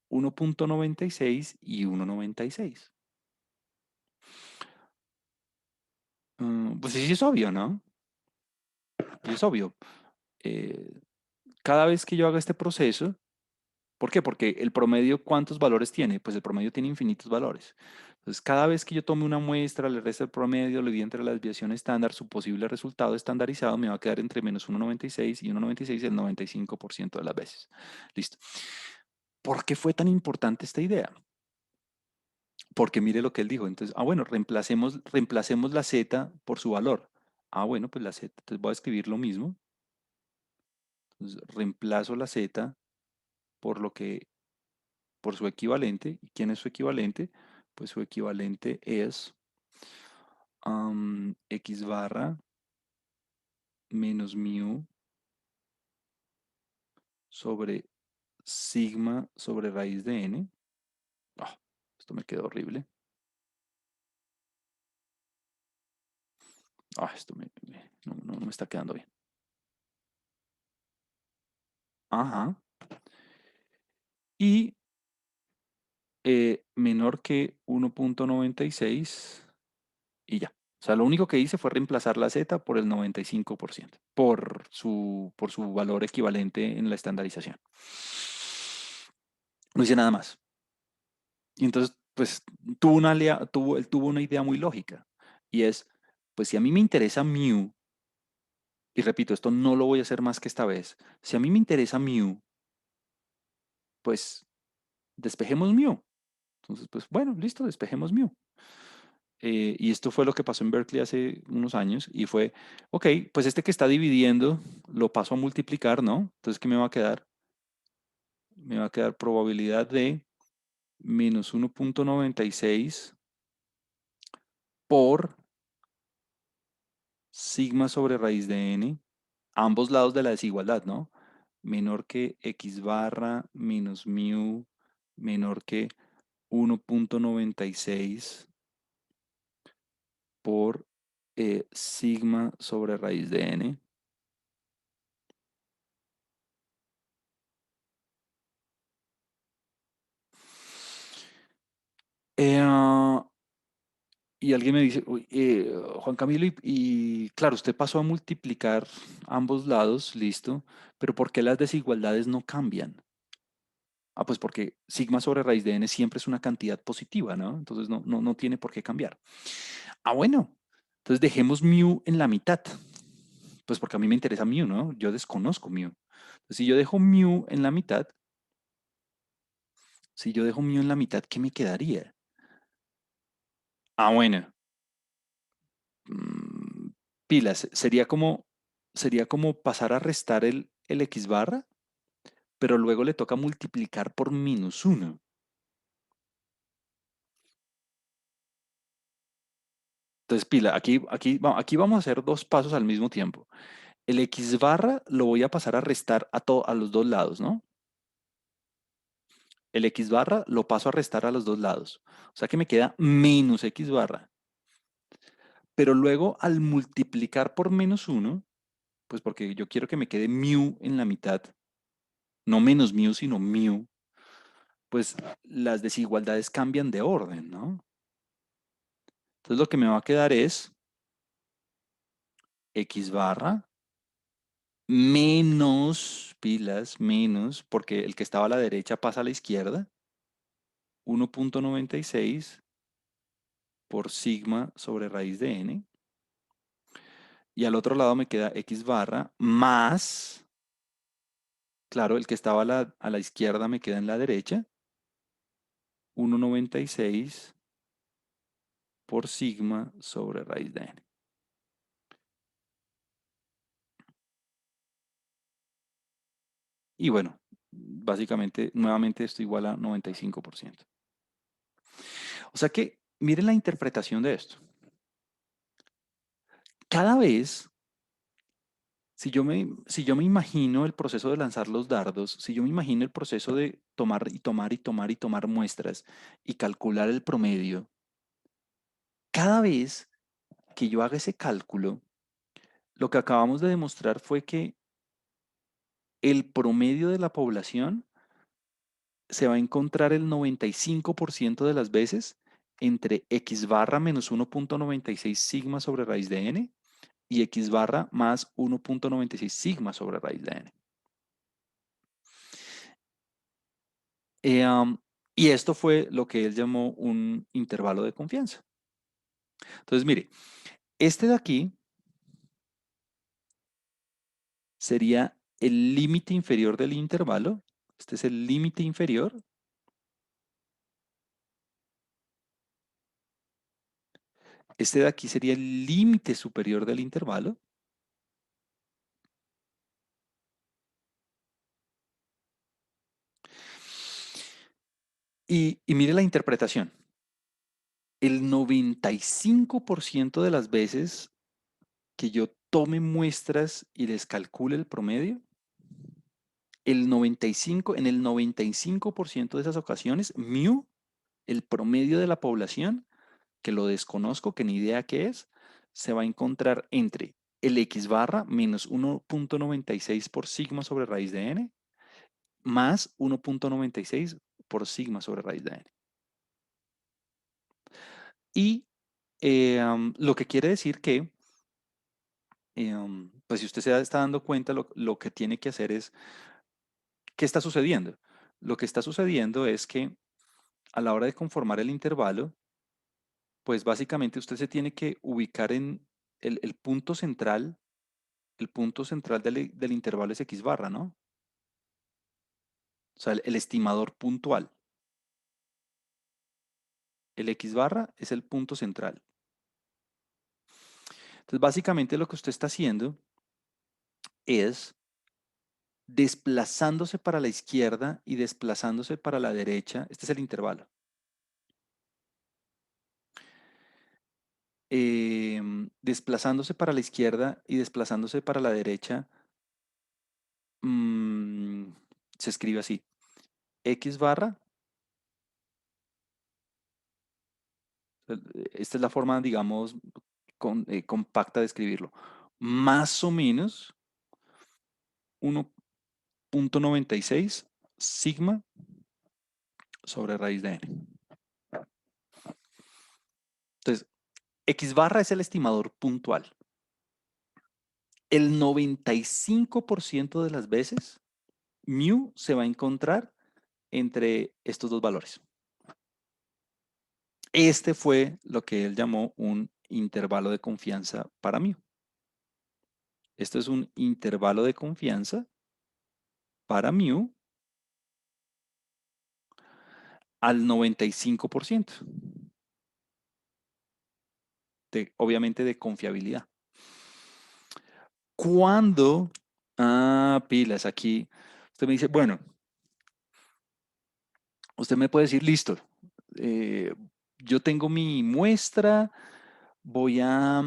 1,96 y 1,96. Pues sí, sí es obvio, ¿no? Sí es obvio. Eh, cada vez que yo haga este proceso, ¿por qué? Porque el promedio, ¿cuántos valores tiene? Pues el promedio tiene infinitos valores. Entonces, cada vez que yo tome una muestra, le reste el promedio, le di entre la desviación estándar, su posible resultado estandarizado me va a quedar entre menos 1,96 y 1,96 el 95% de las veces. Listo. ¿Por qué fue tan importante esta idea? Porque mire lo que él dijo. Entonces, bueno, reemplacemos la z por su valor. Bueno, pues la z, entonces voy a escribir lo mismo. Entonces, reemplazo la z por lo que por su equivalente. ¿Y quién es su equivalente? Pues su equivalente es x barra menos mu sobre sigma sobre raíz de n. Ah, esto me quedó horrible. Esto no me está quedando bien. Ajá. Y menor que 1,96 y ya. O sea, lo único que hice fue reemplazar la z por el 95%, por su valor equivalente en la estandarización. No hice nada más. Y entonces, pues, él tuvo una idea muy lógica. Y es, pues si a mí me interesa mu, y repito, esto no lo voy a hacer más que esta vez, si a mí me interesa mu, pues despejemos mu. Entonces, pues bueno, listo, despejemos mu. Y esto fue lo que pasó en Berkeley hace unos años y fue, ok, pues este que está dividiendo lo paso a multiplicar, ¿no? Entonces, ¿qué me va a quedar? Me va a quedar probabilidad de menos 1,96 por sigma sobre raíz de n, a ambos lados de la desigualdad, ¿no? Menor que x barra menos mu menor que 1,96 por sigma sobre raíz de n. Eh, y alguien me dice, "Uy, Juan Camilo, y claro, usted pasó a multiplicar ambos lados, listo, pero ¿por qué las desigualdades no cambian? Pues porque sigma sobre raíz de n siempre es una cantidad positiva, ¿no? Entonces no tiene por qué cambiar. Bueno, entonces dejemos mu en la mitad, pues porque a mí me interesa mu, ¿no? Yo desconozco mu. Entonces, si yo dejo mu en la mitad, ¿qué me quedaría? Bueno, mm, pilas, sería como pasar a restar el x barra, pero luego le toca multiplicar por -1. Entonces, pila, aquí vamos a hacer dos pasos al mismo tiempo. El x barra lo voy a pasar a restar a los dos lados, ¿no? El x barra lo paso a restar a los dos lados. O sea que me queda menos x barra. Pero luego al multiplicar por -1, pues porque yo quiero que me quede mu en la mitad, no menos mu, sino mu, pues las desigualdades cambian de orden, ¿no? Entonces lo que me va a quedar es x barra menos pilas, menos, porque el que estaba a la derecha pasa a la izquierda, 1,96 por sigma sobre raíz de n. Y al otro lado me queda x barra más, claro, el que estaba a la izquierda me queda en la derecha, 1,96 por sigma sobre raíz de n. Y bueno, básicamente, nuevamente esto igual a 95%. O sea que, miren la interpretación de esto. Cada vez, si yo me imagino el proceso de lanzar los dardos, si yo me imagino el proceso de tomar y tomar y tomar y tomar muestras y calcular el promedio, cada vez que yo haga ese cálculo, lo que acabamos de demostrar fue que el promedio de la población se va a encontrar el 95% de las veces entre x barra menos 1,96 sigma sobre raíz de n y x barra más 1,96 sigma sobre raíz de n. Y esto fue lo que él llamó un intervalo de confianza. Entonces, mire, este de aquí sería el límite inferior del intervalo. Este es el límite inferior. Este de aquí sería el límite superior del intervalo. Y mire la interpretación. El 95% de las veces que yo tome muestras y les calcule el promedio, en el 95% de esas ocasiones, mu, el promedio de la población, que lo desconozco, que ni idea qué es, se va a encontrar entre el x barra menos 1,96 por sigma sobre raíz de n más 1,96 por sigma sobre raíz de n. Y lo que quiere decir que, pues si usted se está dando cuenta, lo que tiene que hacer es, ¿qué está sucediendo? Lo que está sucediendo es que a la hora de conformar el intervalo, pues básicamente usted se tiene que ubicar en el punto central. El punto central del intervalo es x barra, ¿no? O sea, el estimador puntual. El x barra es el punto central. Entonces, básicamente lo que usted está haciendo es desplazándose para la izquierda y desplazándose para la derecha. Este es el intervalo. Desplazándose para la izquierda y desplazándose para la derecha, mm, se escribe así. X barra, esta es la forma, digamos, compacta de escribirlo. Más o menos 1,96 sigma sobre raíz de n. Entonces, x barra es el estimador puntual. El 95% de las veces, mu se va a encontrar entre estos dos valores. Este fue lo que él llamó un intervalo de confianza para mu. Esto es un intervalo de confianza para mu al 95%. Obviamente de confiabilidad. Cuando, pilas, aquí usted me dice, bueno, usted me puede decir, listo, eh, yo tengo mi muestra, voy a,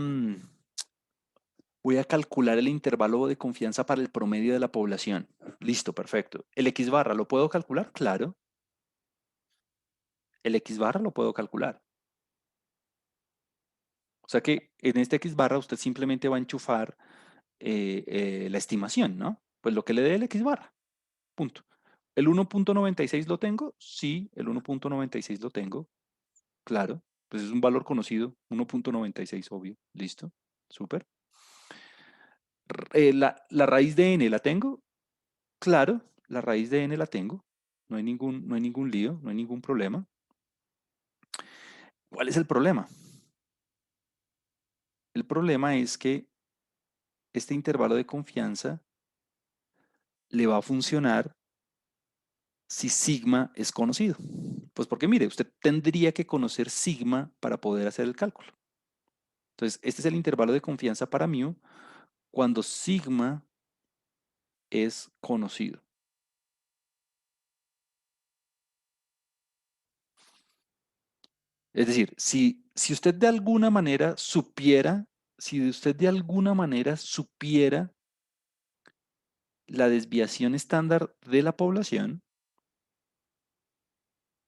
voy a calcular el intervalo de confianza para el promedio de la población. Listo, perfecto. ¿El X barra lo puedo calcular? Claro, el X barra lo puedo calcular. O sea que en este X barra usted simplemente va a enchufar la estimación, ¿no? Pues lo que le dé el X barra, punto. ¿El 1,96 lo tengo? Sí, el 1,96 lo tengo, claro. Pues es un valor conocido, 1,96, obvio. Listo, súper. La raíz de n la tengo, claro, la raíz de n la tengo. No hay ningún lío, no hay ningún problema. ¿Cuál es el problema? El problema es que este intervalo de confianza le va a funcionar si sigma es conocido. Pues porque mire, usted tendría que conocer sigma para poder hacer el cálculo. Entonces, este es el intervalo de confianza para mu cuando sigma es conocido. Es decir, si usted de alguna manera supiera, si usted de alguna manera supiera la desviación estándar de la población,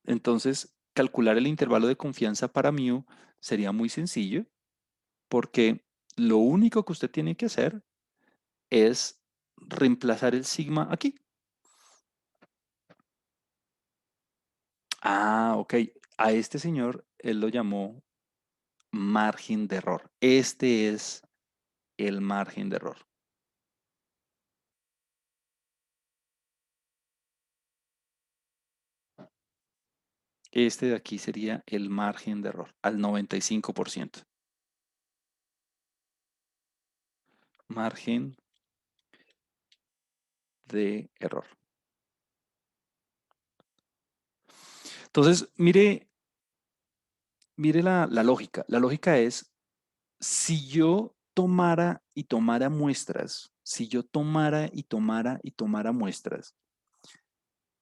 entonces calcular el intervalo de confianza para mu sería muy sencillo porque lo único que usted tiene que hacer es reemplazar el sigma aquí. Ah, ok. A este señor él lo llamó margen de error. Este es el margen de error. Este de aquí sería el margen de error al 95%. Margen de error. Entonces, mire la lógica. La lógica es, si yo tomara y tomara muestras, si yo tomara y tomara y tomara muestras,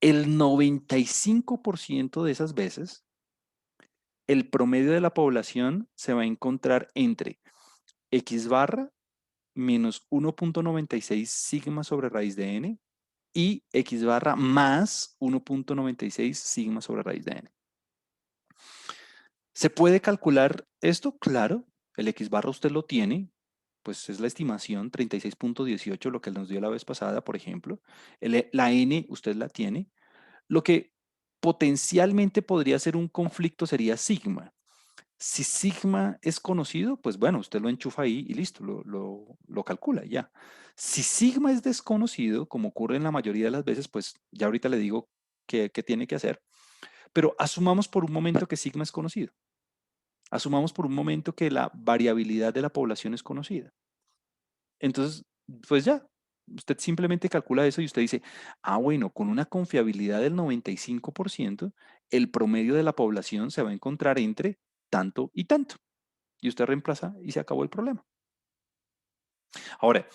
el 95% de esas veces, el promedio de la población se va a encontrar entre x barra menos 1.96 sigma sobre raíz de n y x barra más 1.96 sigma sobre raíz de n. ¿Se puede calcular esto? Claro, el x barra usted lo tiene, pues es la estimación 36.18, lo que nos dio la vez pasada, por ejemplo. La n usted la tiene. Lo que potencialmente podría ser un conflicto sería sigma. Si sigma es conocido, pues bueno, usted lo enchufa ahí y listo, lo calcula ya. Si sigma es desconocido, como ocurre en la mayoría de las veces, pues ya ahorita le digo qué tiene que hacer. Pero asumamos por un momento que sigma es conocido. Asumamos por un momento que la variabilidad de la población es conocida. Entonces, pues ya, usted simplemente calcula eso y usted dice, ah, bueno, con una confiabilidad del 95%, el promedio de la población se va a encontrar entre tanto y tanto. Y usted reemplaza y se acabó el problema. Ahora,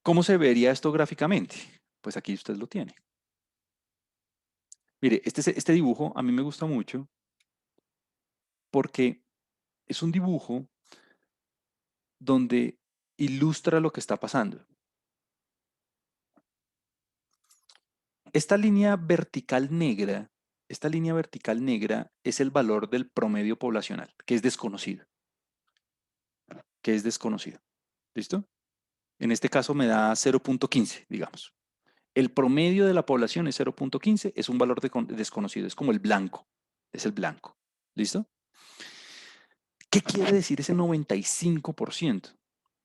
¿cómo se vería esto gráficamente? Pues aquí usted lo tiene. Mire, este dibujo a mí me gusta mucho porque es un dibujo donde ilustra lo que está pasando. Esta línea vertical negra es el valor del promedio poblacional, que es desconocido, que es desconocido. ¿Listo? En este caso me da 0.15, digamos. El promedio de la población es 0.15, es un valor desconocido, es como el blanco, es el blanco. ¿Listo? ¿Qué quiere decir ese 95%?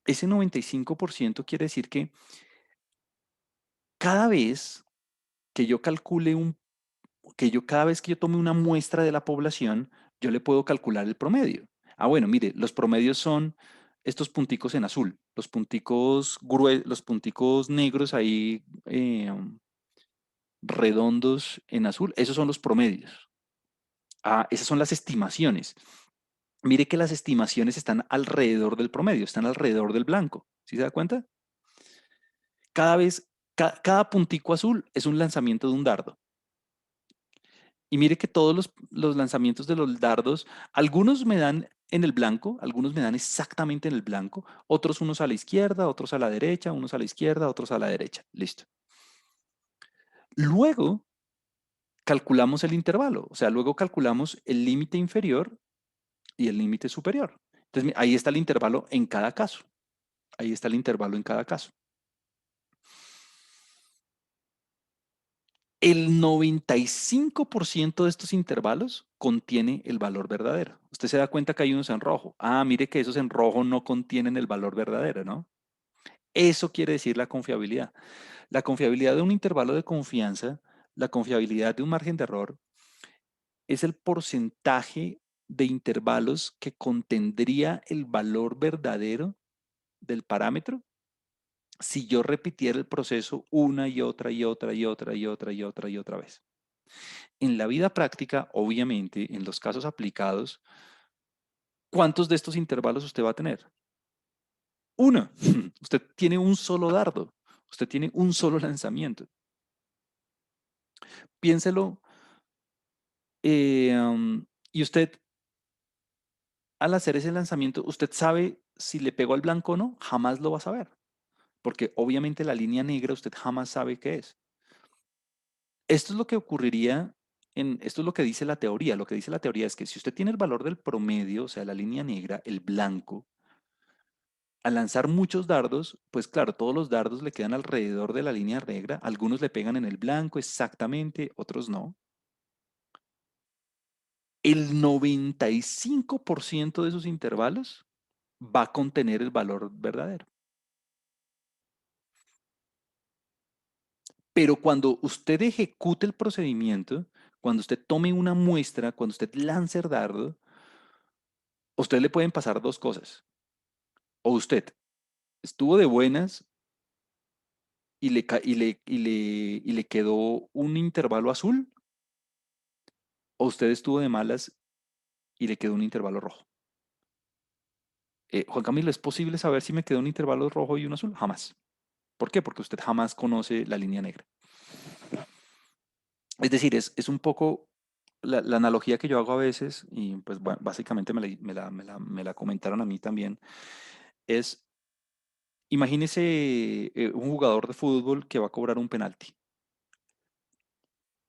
Ese 95% quiere decir que cada vez que yo calcule cada vez que yo tome una muestra de la población, yo le puedo calcular el promedio. Ah, bueno, mire, los promedios son estos punticos en azul, los punticos negros ahí redondos en azul, esos son los promedios. Ah, esas son las estimaciones. Mire que las estimaciones están alrededor del promedio, están alrededor del blanco. ¿Sí se da cuenta? Cada vez, cada puntico azul es un lanzamiento de un dardo. Y mire que todos los lanzamientos de los dardos, algunos me dan en el blanco, algunos me dan exactamente en el blanco, otros unos a la izquierda, otros a la derecha, unos a la izquierda, otros a la derecha. Listo. Luego calculamos el intervalo, o sea, luego calculamos el límite inferior y el límite superior. Entonces, ahí está el intervalo en cada caso. Ahí está el intervalo en cada caso. El 95% de estos intervalos contiene el valor verdadero. Usted se da cuenta que hay unos en rojo. Ah, mire que esos en rojo no contienen el valor verdadero, ¿no? Eso quiere decir la confiabilidad. La confiabilidad de un intervalo de confianza, la confiabilidad de un margen de error, es el porcentaje de intervalos que contendría el valor verdadero del parámetro si yo repitiera el proceso una y otra y otra y otra y otra y otra y otra vez. En la vida práctica, obviamente, en los casos aplicados, ¿cuántos de estos intervalos usted va a tener? Una. Usted tiene un solo dardo. Usted tiene un solo lanzamiento. Piénselo. Y usted, al hacer ese lanzamiento, usted sabe si le pegó al blanco o no. Jamás lo va a saber. Porque obviamente la línea negra usted jamás sabe qué es. Esto es lo que ocurriría esto es lo que dice la teoría. Lo que dice la teoría es que si usted tiene el valor del promedio, o sea, la línea negra, el blanco, al lanzar muchos dardos, pues claro, todos los dardos le quedan alrededor de la línea negra. Algunos le pegan en el blanco exactamente, otros no. El 95% de esos intervalos va a contener el valor verdadero. Pero cuando usted ejecute el procedimiento, cuando usted tome una muestra, cuando usted lance el dardo, a usted le pueden pasar dos cosas. O usted estuvo de buenas y le quedó un intervalo azul, o usted estuvo de malas y le quedó un intervalo rojo. Juan Camilo, ¿es posible saber si me quedó un intervalo rojo y un azul? Jamás. ¿Por qué? Porque usted jamás conoce la línea negra. Es decir, es un poco la analogía que yo hago a veces, y pues básicamente me la comentaron a mí también, es, imagínese un jugador de fútbol que va a cobrar un penalti.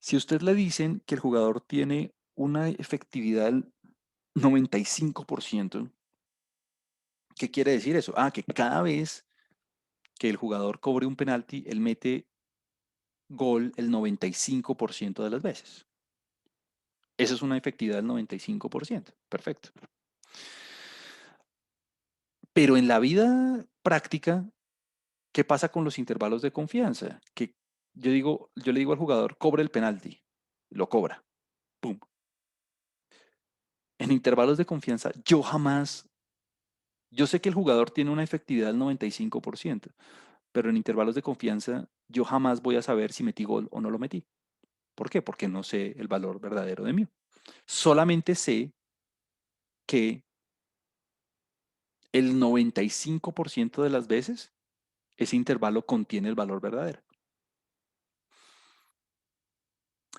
Si a usted le dicen que el jugador tiene una efectividad del 95%, ¿qué quiere decir eso? Ah, que cada vez que el jugador cobre un penalti, él mete gol el 95% de las veces. Esa es una efectividad del 95%. Perfecto. Pero en la vida práctica, ¿qué pasa con los intervalos de confianza? Que yo le digo al jugador, cobre el penalti. Lo cobra. Pum. En intervalos de confianza, yo sé que el jugador tiene una efectividad del 95%, pero en intervalos de confianza, yo jamás voy a saber si metí gol o no lo metí. ¿Por qué? Porque no sé el valor verdadero de mí. Solamente sé que el 95% de las veces ese intervalo contiene el valor verdadero.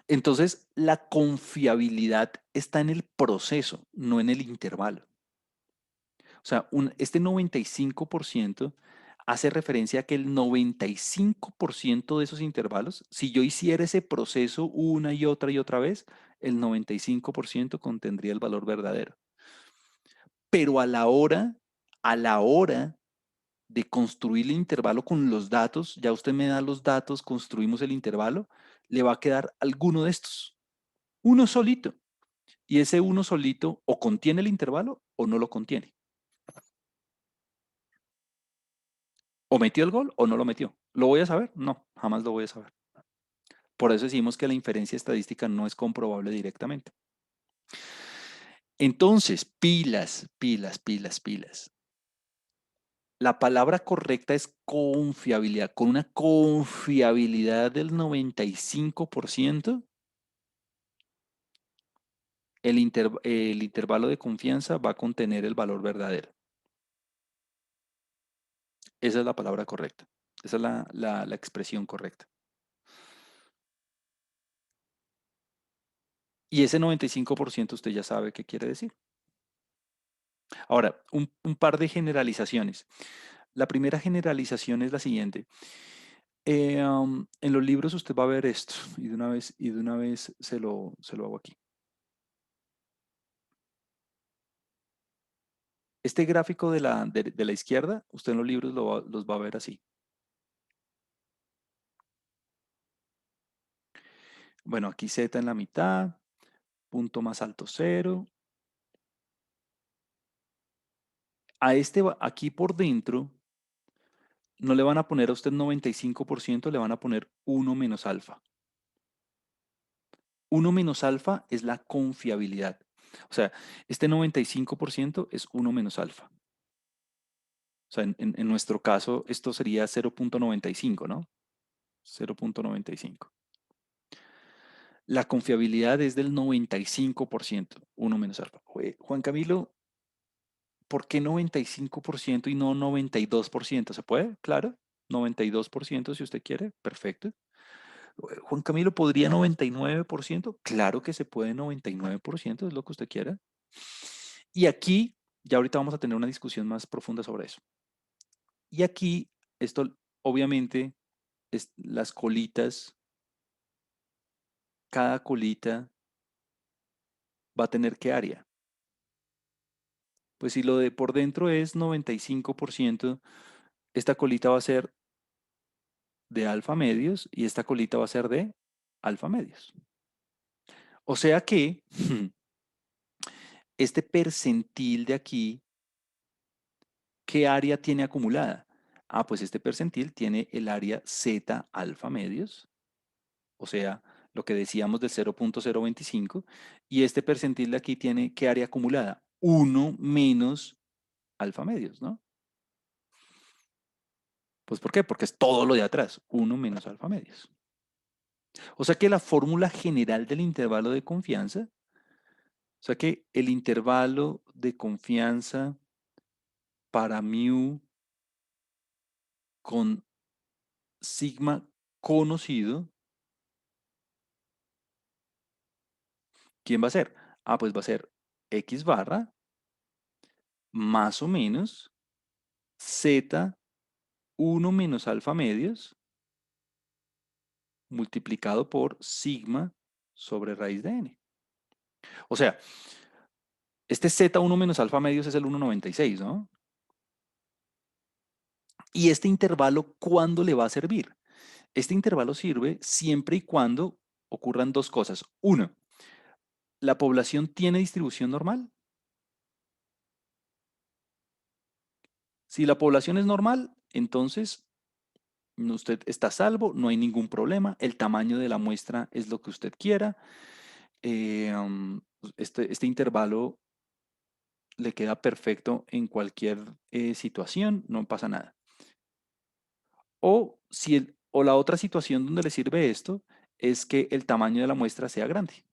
Entonces, la confiabilidad está en el proceso, no en el intervalo. O sea, este 95% hace referencia a que el 95% de esos intervalos, si yo hiciera ese proceso una y otra vez, el 95% contendría el valor verdadero. Pero a la hora de construir el intervalo con los datos, ya usted me da los datos, construimos el intervalo, le va a quedar alguno de estos, uno solito. Y ese uno solito o contiene el intervalo o no lo contiene. O metió el gol o no lo metió. ¿Lo voy a saber? No, jamás lo voy a saber. Por eso decimos que la inferencia estadística no es comprobable directamente. Entonces, pilas, pilas, pilas, pilas. La palabra correcta es confiabilidad. Con una confiabilidad del 95%, el intervalo de confianza va a contener el valor verdadero. Esa es la palabra correcta. Esa es la expresión correcta. Y ese 95% usted ya sabe qué quiere decir. Ahora, un par de generalizaciones. La primera generalización es la siguiente. En los libros usted va a ver esto y de una vez se lo hago aquí. Este gráfico de la izquierda, usted en los libros los va a ver así. Bueno, aquí Z en la mitad, punto más alto 0. Aquí por dentro, no le van a poner a usted 95%, le van a poner 1 menos alfa. 1 menos alfa es la confiabilidad. O sea, este 95% es uno menos alfa. O sea, en nuestro caso, esto sería 0,95, ¿no? 0,95. La confiabilidad es del 95%, uno menos alfa. Juan Camilo, ¿por qué 95% y no 92%? ¿Se puede? Claro. 92% si usted quiere. Perfecto. Juan Camilo, ¿podría 99%? Claro que se puede 99%, es lo que usted quiera. Y aquí, ya ahorita vamos a tener una discusión más profunda sobre eso. Y aquí, esto obviamente, las colitas, cada colita va a tener qué área. Pues si lo de por dentro es 95%, esta colita va a ser de alfa medios y esta colita va a ser de alfa medios. O sea que este percentil de aquí, ¿qué área tiene acumulada? Ah, pues este percentil tiene el área Z alfa medios, o sea, lo que decíamos del 0,025, y este percentil de aquí tiene ¿qué área acumulada? Uno menos alfa medios, ¿no? Pues ¿por qué? Porque es todo lo de atrás, uno menos alfa medios. O sea que la fórmula general del intervalo de confianza, o sea que el intervalo de confianza para mu con sigma conocido, ¿quién va a ser? Ah, pues va a ser X barra más o menos Z 1 menos alfa medios multiplicado por sigma sobre raíz de n. O sea, este Z1 menos alfa medios es el 1,96, ¿no? Y este intervalo, ¿cuándo le va a servir? Este intervalo sirve siempre y cuando ocurran dos cosas. Uno, ¿la población tiene distribución normal? Si la población es normal, entonces usted está a salvo, no hay ningún problema, el tamaño de la muestra es lo que usted quiera, este intervalo le queda perfecto en cualquier situación, no pasa nada. O la otra situación donde le sirve esto es que el tamaño de la muestra sea grande.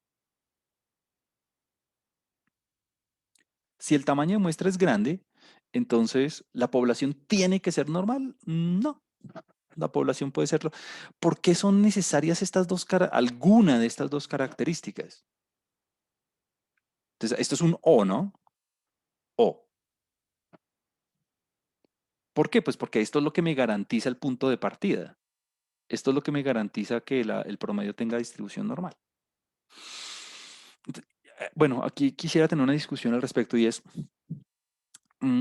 Si el tamaño de muestra es grande, entonces la población tiene que ser normal. No, la población puede serlo. ¿Por qué son necesarias alguna de estas dos características? Entonces, esto es un O, ¿no? O. ¿Por qué? Pues porque esto es lo que me garantiza el punto de partida. Esto es lo que me garantiza que el promedio tenga distribución normal. Bueno, aquí quisiera tener una discusión al respecto y es,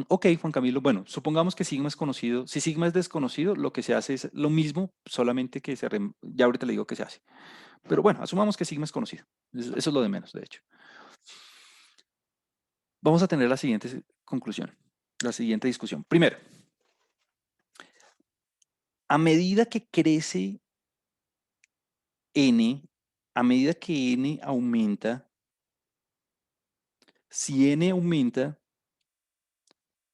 ok, Juan Camilo, bueno, supongamos que sigma es conocido. Si sigma es desconocido, lo que se hace es lo mismo, solamente que ya ahorita le digo que se hace. Pero bueno, asumamos que sigma es conocido. Eso es lo de menos, de hecho. Vamos a tener la siguiente conclusión, la siguiente discusión. Primero, a medida que crece n, a medida que n aumenta, si n aumenta,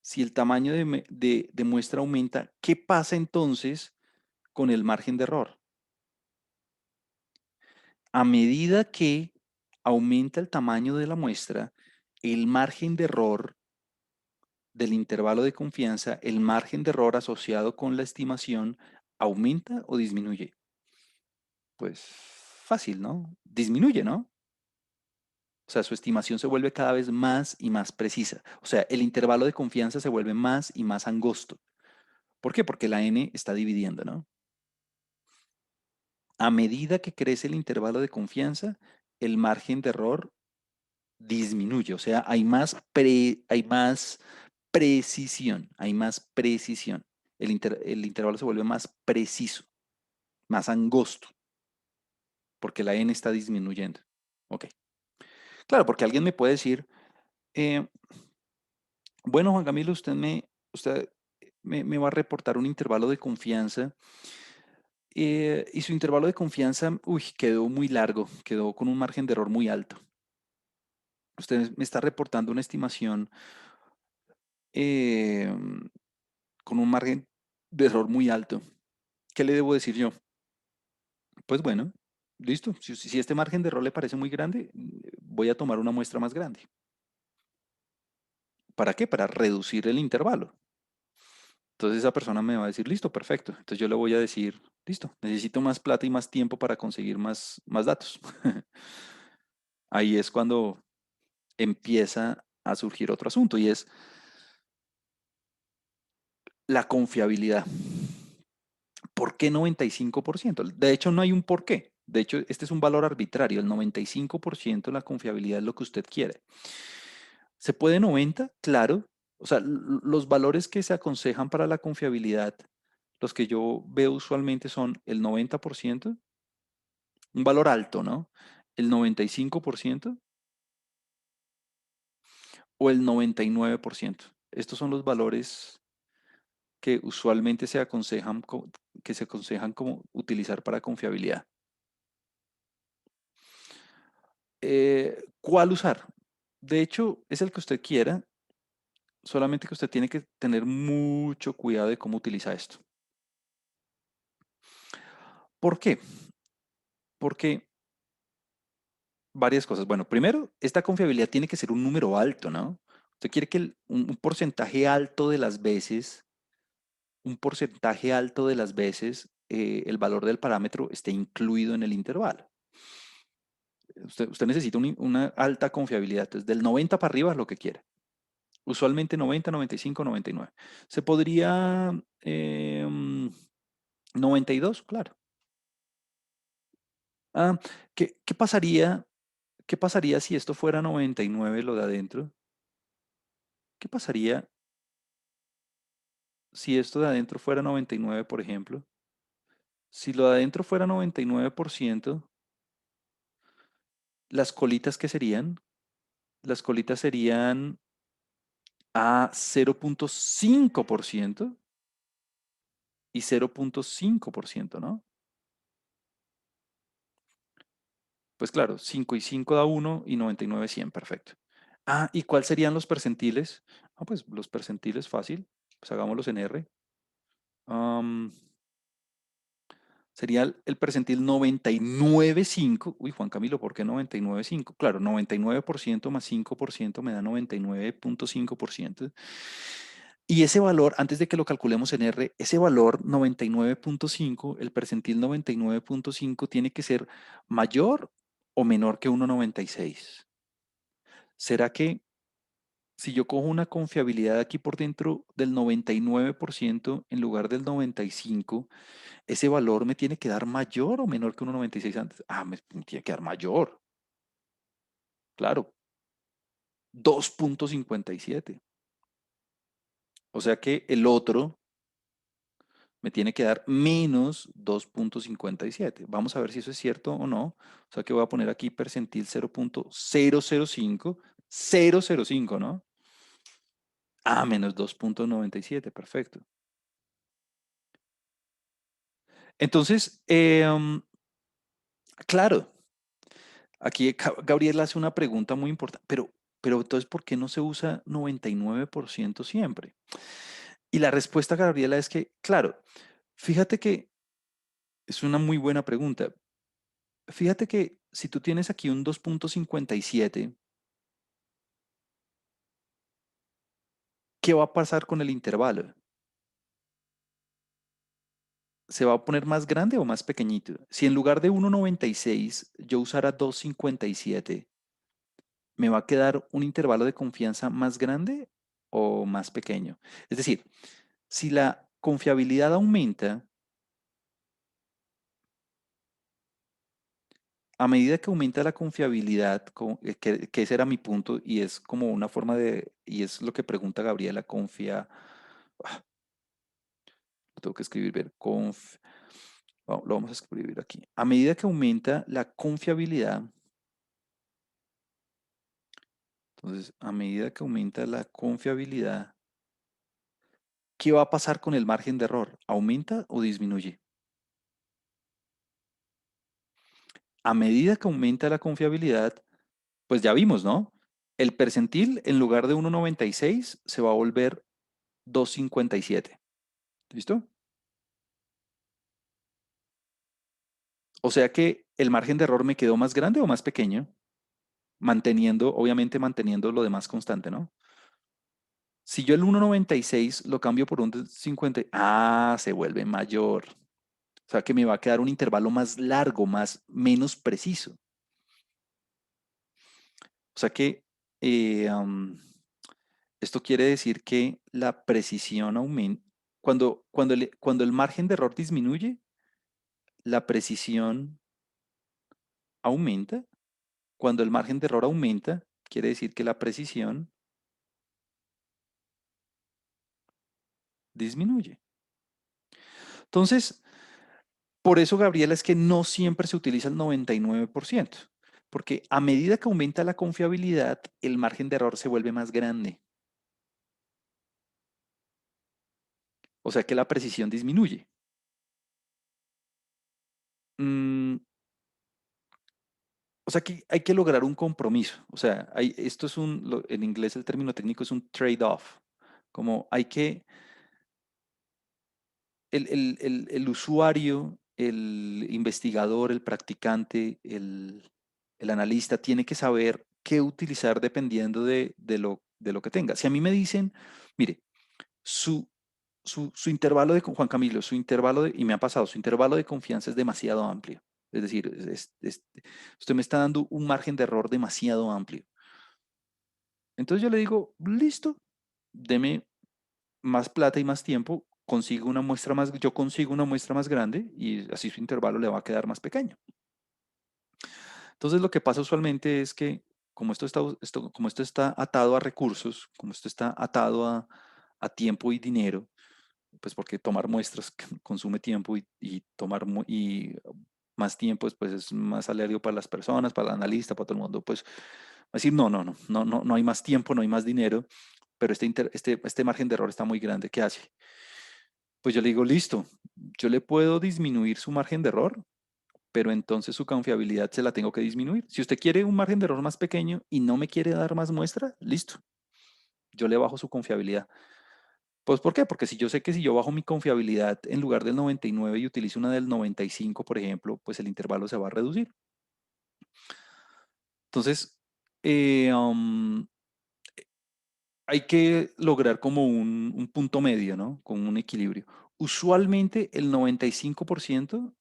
si el tamaño de muestra aumenta, ¿qué pasa entonces con el margen de error? A medida que aumenta el tamaño de la muestra, el margen de error del intervalo de confianza, el margen de error asociado con la estimación, ¿aumenta o disminuye? Pues fácil, ¿no? Disminuye, ¿no? O sea, su estimación se vuelve cada vez más y más precisa. O sea, el intervalo de confianza se vuelve más y más angosto. ¿Por qué? Porque la n está dividiendo, ¿no? A medida que crece el intervalo de confianza, el margen de error disminuye. O sea, hay más precisión, hay más precisión. El intervalo se vuelve más preciso, más angosto, porque la n está disminuyendo. Ok. Claro, porque alguien me puede decir, eh, bueno, Juan Camilo, usted me va a reportar un intervalo de confianza y su intervalo de confianza, uy, quedó muy largo, quedó con un margen de error muy alto. Usted me está reportando una estimación em, con un margen de error muy alto. ¿Qué le debo decir yo? Pues bueno, listo. Si este margen de error le parece muy grande, voy a tomar una muestra más grande. ¿Para qué? Para reducir el intervalo. Entonces esa persona me va a decir, listo, perfecto. Entonces yo le voy a decir, listo, necesito más plata y más tiempo para conseguir más datos. Ahí es cuando empieza a surgir otro asunto y es la confiabilidad. ¿Por qué 95%? De hecho, no hay un por qué. De hecho, este es un valor arbitrario. El 95% de la confiabilidad es lo que usted quiere. ¿Se puede 90? Claro. O sea, los valores que se aconsejan para la confiabilidad, los que yo veo usualmente son el 90%, un valor alto, ¿no? El 95% o el 99%. Estos son los valores que usualmente que se aconsejan como utilizar para confiabilidad. ¿Cuál usar? De hecho, es el que usted quiera, solamente que usted tiene que tener mucho cuidado de cómo utiliza esto. ¿Por qué? Porque varias cosas. Bueno, primero, esta confiabilidad tiene que ser un número alto, ¿no? Usted quiere que un porcentaje alto de las veces, un porcentaje alto de las veces, el valor del parámetro esté incluido en el intervalo. Usted necesita una alta confiabilidad, entonces del 90 para arriba es lo que quiere. Usualmente 90, 95, 99. Se podría 92, claro. Ah, qué pasaría si esto fuera 99 lo de adentro? ¿Qué pasaría si esto de adentro fuera 99, por ejemplo? Si lo de adentro fuera 99%, ¿las colitas qué serían? Las colitas serían a 0.5% y 0.5%, ¿no? Pues claro, 5 y 5 da 1 y 99, 100, perfecto. Ah, ¿y cuáles serían los percentiles? Ah, pues los percentiles fácil, pues hagámoslos en R. Am, Sería el percentil 99,5. Uy, Juan Camilo, ¿por qué 99,5? Claro, 99% más 5% me da 99,5%. Y ese valor, antes de que lo calculemos en R, ese valor 99,5, el percentil 99,5 tiene que ser mayor o menor que 1,96. ¿Será que si yo cojo una confiabilidad aquí por dentro del 99% en lugar del 95, ese valor me tiene que dar mayor o menor que 1,96 antes? Ah, me tiene que dar mayor, claro, 2,57. O sea que el otro me tiene que dar menos 2,57. Vamos a ver si eso es cierto o no. O sea que voy a poner aquí percentil 0,005, 0,05, ¿no? Ah, menos 2,97, perfecto. Entonces, claro, aquí Gabriel hace una pregunta muy importante, pero entonces, ¿por qué no se usa 99% siempre? Y la respuesta, Gabriela, es que, claro, fíjate que es una muy buena pregunta. Fíjate que si tú tienes aquí un 2,57, ¿qué va a pasar con el intervalo? ¿Se va a poner más grande o más pequeñito? Si en lugar de 1,96 yo usara 2,57, ¿me va a quedar un intervalo de confianza más grande o más pequeño? Es decir, si la confiabilidad aumenta, a medida que aumenta la confiabilidad, que ese era mi punto y es como una forma y es lo que pregunta Gabriela, lo tengo que escribir bien, lo vamos a escribir aquí. A medida que aumenta la confiabilidad, entonces, a medida que aumenta la confiabilidad, ¿qué va a pasar con el margen de error? ¿Aumenta o disminuye? A medida que aumenta la confiabilidad, pues ya vimos, ¿no? el percentil en lugar de 1,96 se va a volver 2,57. ¿Listo? O sea que el margen de error me quedó más grande o más pequeño, manteniendo, obviamente manteniendo lo demás constante, ¿no? Si yo el 1,96 lo cambio por un 50, se vuelve mayor. O sea que me va a quedar un intervalo más largo, menos preciso. O sea que esto quiere decir que la precisión aumenta. Cuando el margen de error disminuye, la precisión aumenta. Cuando el margen de error aumenta, quiere decir que la precisión disminuye. Entonces, por eso, Gabriela, es que no siempre se utiliza el 99%, porque a medida que aumenta la confiabilidad, el margen de error se vuelve más grande. O sea que la precisión disminuye. Mm, o sea que hay que lograr un compromiso. O sea, esto es en inglés el término técnico es un trade-off. Como hay que, el usuario, el investigador, el practicante, el analista tiene que saber qué utilizar dependiendo de lo que tenga. Si a mí me dicen, mire, su, su intervalo de, Juan Camilo, y me ha pasado, su intervalo de confianza es demasiado amplio. Es decir, usted me está dando un margen de error demasiado amplio. Entonces yo le digo, listo, deme más plata y más tiempo, yo consigo una muestra más grande y así su intervalo le va a quedar más pequeño. Entonces lo que pasa usualmente es que como esto está atado a recursos, como esto está atado a tiempo y dinero, pues porque tomar muestras consume tiempo y más tiempo pues es más salario para las personas, para el analista, para todo el mundo, pues va a decir, no hay más tiempo, no hay más dinero, pero este margen de error está muy grande, ¿qué hace? Pues yo le digo, listo, yo le puedo disminuir su margen de error, pero entonces su confiabilidad se la tengo que disminuir. Si usted quiere un margen de error más pequeño y no me quiere dar más muestra, listo, yo le bajo su confiabilidad. Pues ¿por qué? Porque si yo sé que si yo bajo mi confiabilidad en lugar del 99 y utilizo una del 95, por ejemplo, pues el intervalo se va a reducir. Entonces, eh, um, hay que lograr como un punto medio, ¿no? Con un equilibrio. Usualmente el 95%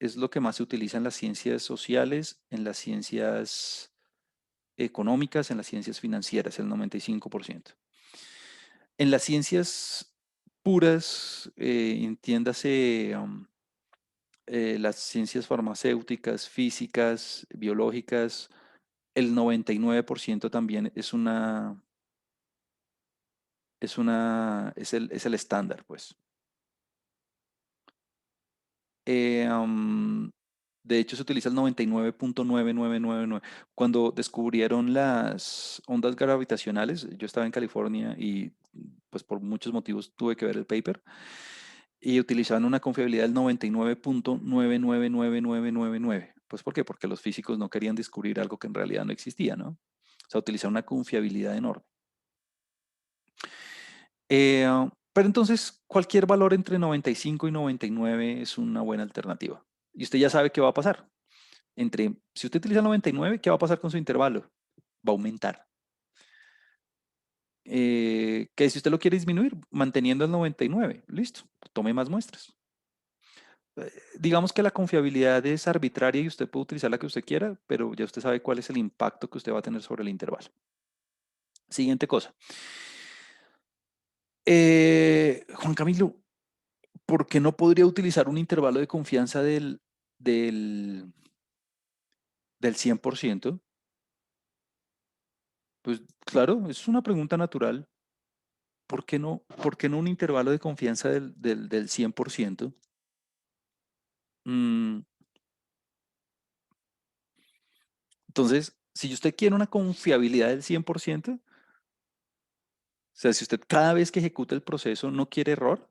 es lo que más se utiliza en las ciencias sociales, en las ciencias económicas, en las ciencias financieras, el 95%. En las ciencias puras, entiéndase, las ciencias farmacéuticas, físicas, biológicas, el 99% también es el estándar, pues. Eh, am, de hecho, se utiliza el 99,9999. Cuando descubrieron las ondas gravitacionales, yo estaba en California y pues por muchos motivos tuve que ver el paper y utilizaban una confiabilidad del 99,999999. Pues ¿por qué? Porque los físicos no querían descubrir algo que en realidad no existía, ¿no? O sea, utilizaban una confiabilidad enorme. Pero entonces, cualquier valor entre 95 y 99 es una buena alternativa. Y usted ya sabe qué va a pasar. Si usted utiliza 99, ¿qué va a pasar con su intervalo? Va a aumentar. Que si usted lo quiere disminuir, manteniendo el 99, listo, tome más muestras. Digamos que la confiabilidad es arbitraria y usted puede utilizar la que usted quiera, pero ya usted sabe cuál es el impacto que usted va a tener sobre el intervalo. Siguiente cosa. Juan Camilo, ¿por qué no podría utilizar un intervalo de confianza del, del 100%? Pues claro, es una pregunta natural. ¿Por qué no un intervalo de confianza del 100%? Mm, entonces, si usted quiere una confiabilidad del 100%, o sea, si usted cada vez que ejecuta el proceso no quiere error,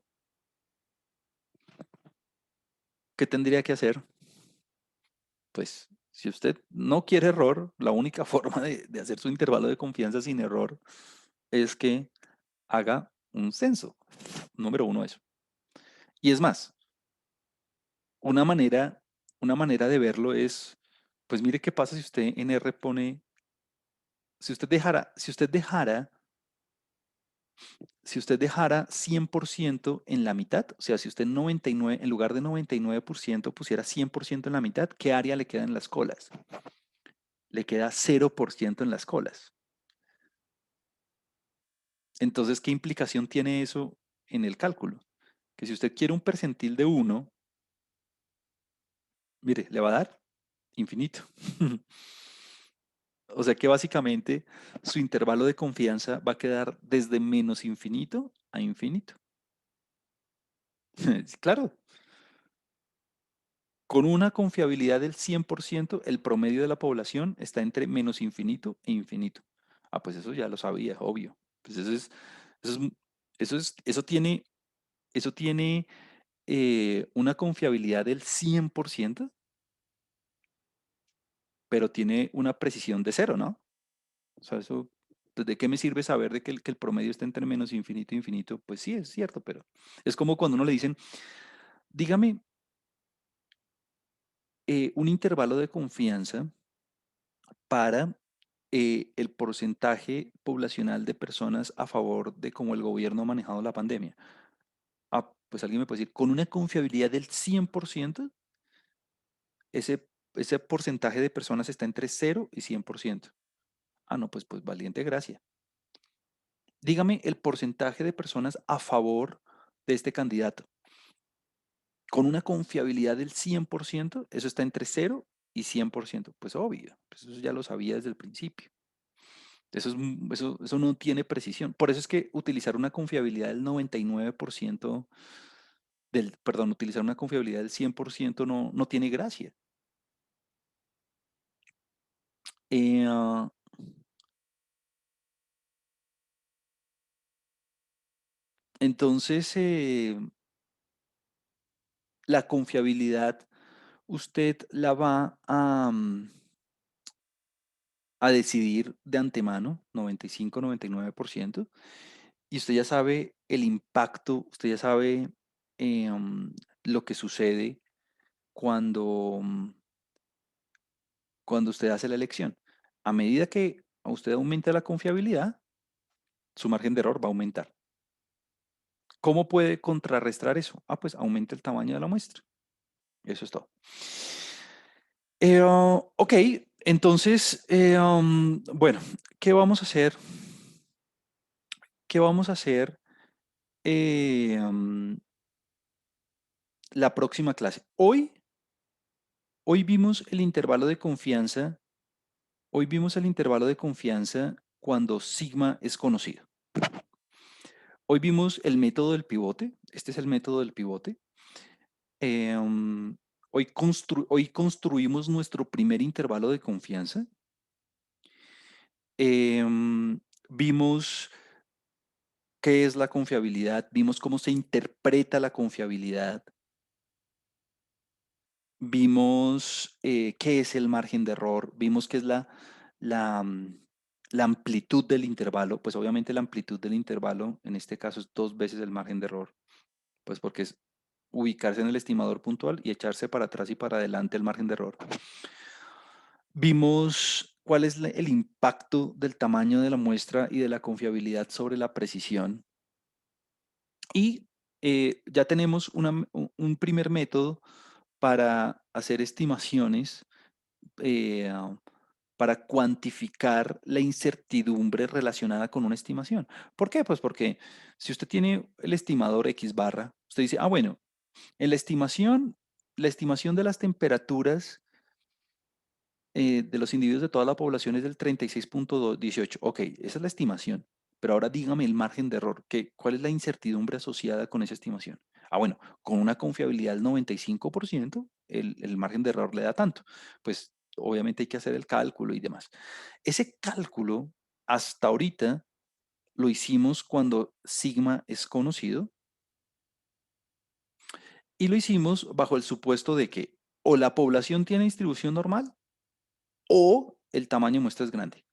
¿qué tendría que hacer? Pues Si usted no quiere error, la única forma de hacer su intervalo de confianza sin error es que haga un censo. Número uno, eso. Y es más, una manera, una manera de verlo es, pues mire qué pasa si usted en R pone, si usted dejara 100% en la mitad, o sea, si usted 99, en lugar de 99% pusiera 100% en la mitad, ¿qué área le queda en las colas? Le queda 0% en las colas. Entonces, ¿qué implicación tiene eso en el cálculo? Que si usted quiere un percentil de 1, mire, le va a dar infinito. O sea que básicamente su intervalo de confianza va a quedar desde menos infinito a infinito. Sí, claro, con una confiabilidad del 100%, el promedio de la población está entre menos infinito e infinito. Ah, pues eso ya lo sabía, obvio. Pues eso es, eso tiene una confiabilidad del 100%, pero tiene una precisión de cero, ¿no? O sea, eso, pues, ¿de qué me sirve saber de que el promedio está entre menos infinito e infinito? Pues sí, es cierto, pero es como cuando uno le dicen, dígame un intervalo de confianza para el porcentaje poblacional de personas a favor de cómo el gobierno ha manejado la pandemia. Ah, pues alguien me puede decir, con una confiabilidad del 100%, ese, ese porcentaje de personas está entre 0 y 100%. Ah, no, pues valiente gracia. Dígame el porcentaje de personas a favor de este candidato. Con una confiabilidad del 100%, eso está entre 0 y 100%. Pues obvio, pues eso ya lo sabía desde el principio. Eso no tiene precisión. Por eso es que utilizar una confiabilidad del 99%, perdón, utilizar una confiabilidad del 100% no tiene gracia. Ah, entonces, la confiabilidad usted la va a decidir de antemano, 95-99%, y usted ya sabe el impacto, usted ya sabe lo que sucede cuando, cuando usted hace la elección. A medida que usted aumenta la confiabilidad, su margen de error va a aumentar. ¿Cómo puede contrarrestar eso? Ah, pues aumenta el tamaño de la muestra. Eso es todo. Ok, entonces, bueno, ¿qué vamos a hacer? ¿Qué vamos a hacer la próxima clase? Hoy vimos el intervalo de confianza. Hoy vimos el intervalo de confianza cuando sigma es conocido. Hoy vimos el método del pivote. Este es el método del pivote. Hoy construimos nuestro primer intervalo de confianza. Vimos qué es la confiabilidad, vimos cómo se interpreta la confiabilidad, vimos qué es el margen de error, vimos qué es la, mm, la amplitud del intervalo. Pues obviamente la amplitud del intervalo en este caso es 2 veces el margen de error, pues porque es ubicarse en el estimador puntual y echarse para atrás y para adelante el margen de error. Vimos cuál es el impacto del tamaño de la muestra y de la confiabilidad sobre la precisión. Y ya tenemos un primer método para hacer estimaciones, eh, para cuantificar la incertidumbre relacionada con una estimación. ¿Por qué? Pues porque si usted tiene el estimador X barra, usted dice, ah, bueno, en la estimación de las temperaturas de los individuos de toda la población es del 36,18. Ok, esa es la estimación. Pero ahora dígame el margen de error. ¿Cuál es la incertidumbre asociada con esa estimación? Ah, bueno, con una confiabilidad del 95%, el margen de error le da tanto. Pues obviamente hay que hacer el cálculo y demás. Ese cálculo, hasta ahorita, lo hicimos cuando sigma es conocido y lo hicimos bajo el supuesto de que o la población tiene distribución normal o el tamaño de muestra es grande.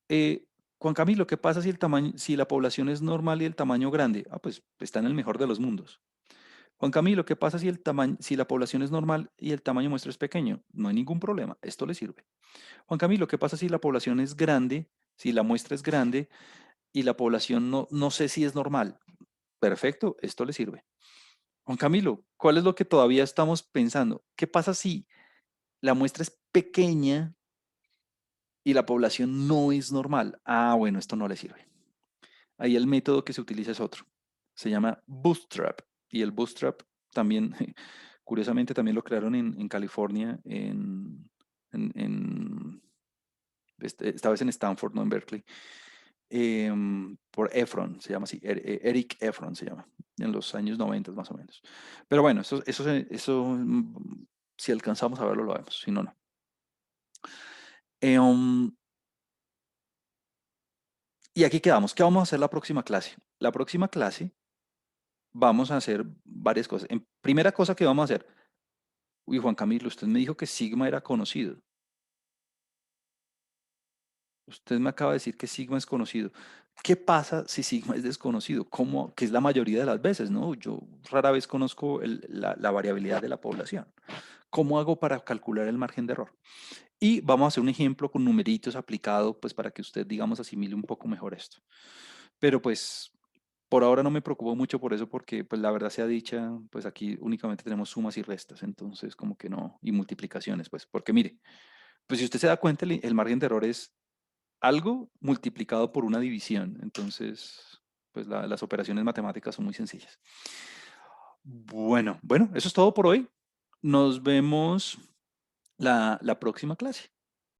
Eh, Juan Camilo, ¿qué pasa si el tamaño, si la población es normal y el tamaño grande? Ah, pues está en el mejor de los mundos. Juan Camilo, ¿qué pasa si el tamaño, si la población es normal y el tamaño de muestra es pequeño? No hay ningún problema, esto le sirve. Juan Camilo, ¿qué pasa si la población es grande, si la muestra es grande y la población no sé si es normal? Perfecto, esto le sirve. Juan Camilo, ¿cuál es lo que todavía estamos pensando? ¿Qué pasa si la muestra es pequeña y la población no es normal? Ah, bueno, esto no le sirve. Ahí el método que se utiliza es otro. Se llama Bootstrap. Y el Bootstrap también, curiosamente, también lo crearon en California, en esta vez en Stanford, no en Berkeley, por Efron, se llama así, Eric Efron se llama, en los años 90 más o menos. Pero bueno, si alcanzamos a verlo, lo vemos, si no, no. Y aquí quedamos. ¿Qué vamos a hacer la próxima clase? La próxima clase vamos a hacer varias cosas. En primera cosa que vamos a hacer, uy, Juan Camilo, usted me dijo que Sigma era conocido. Usted me acaba de decir que Sigma es conocido. ¿Qué pasa si Sigma es desconocido? ¿Cómo? Que es la mayoría de las veces, ¿no? Yo rara vez conozco la variabilidad de la población. ¿Cómo hago para calcular el margen de error? Y vamos a hacer un ejemplo con numeritos aplicado, pues para que usted, digamos, asimile un poco mejor esto. Pero pues por ahora no me preocupo mucho por eso porque pues la verdad sea dicha, pues aquí únicamente tenemos sumas y restas, entonces como que no, y multiplicaciones, pues porque mire, pues si usted se da cuenta, el margen de error es algo multiplicado por una división, entonces pues las operaciones matemáticas son muy sencillas. Bueno, eso es todo por hoy. Nos vemos la próxima clase.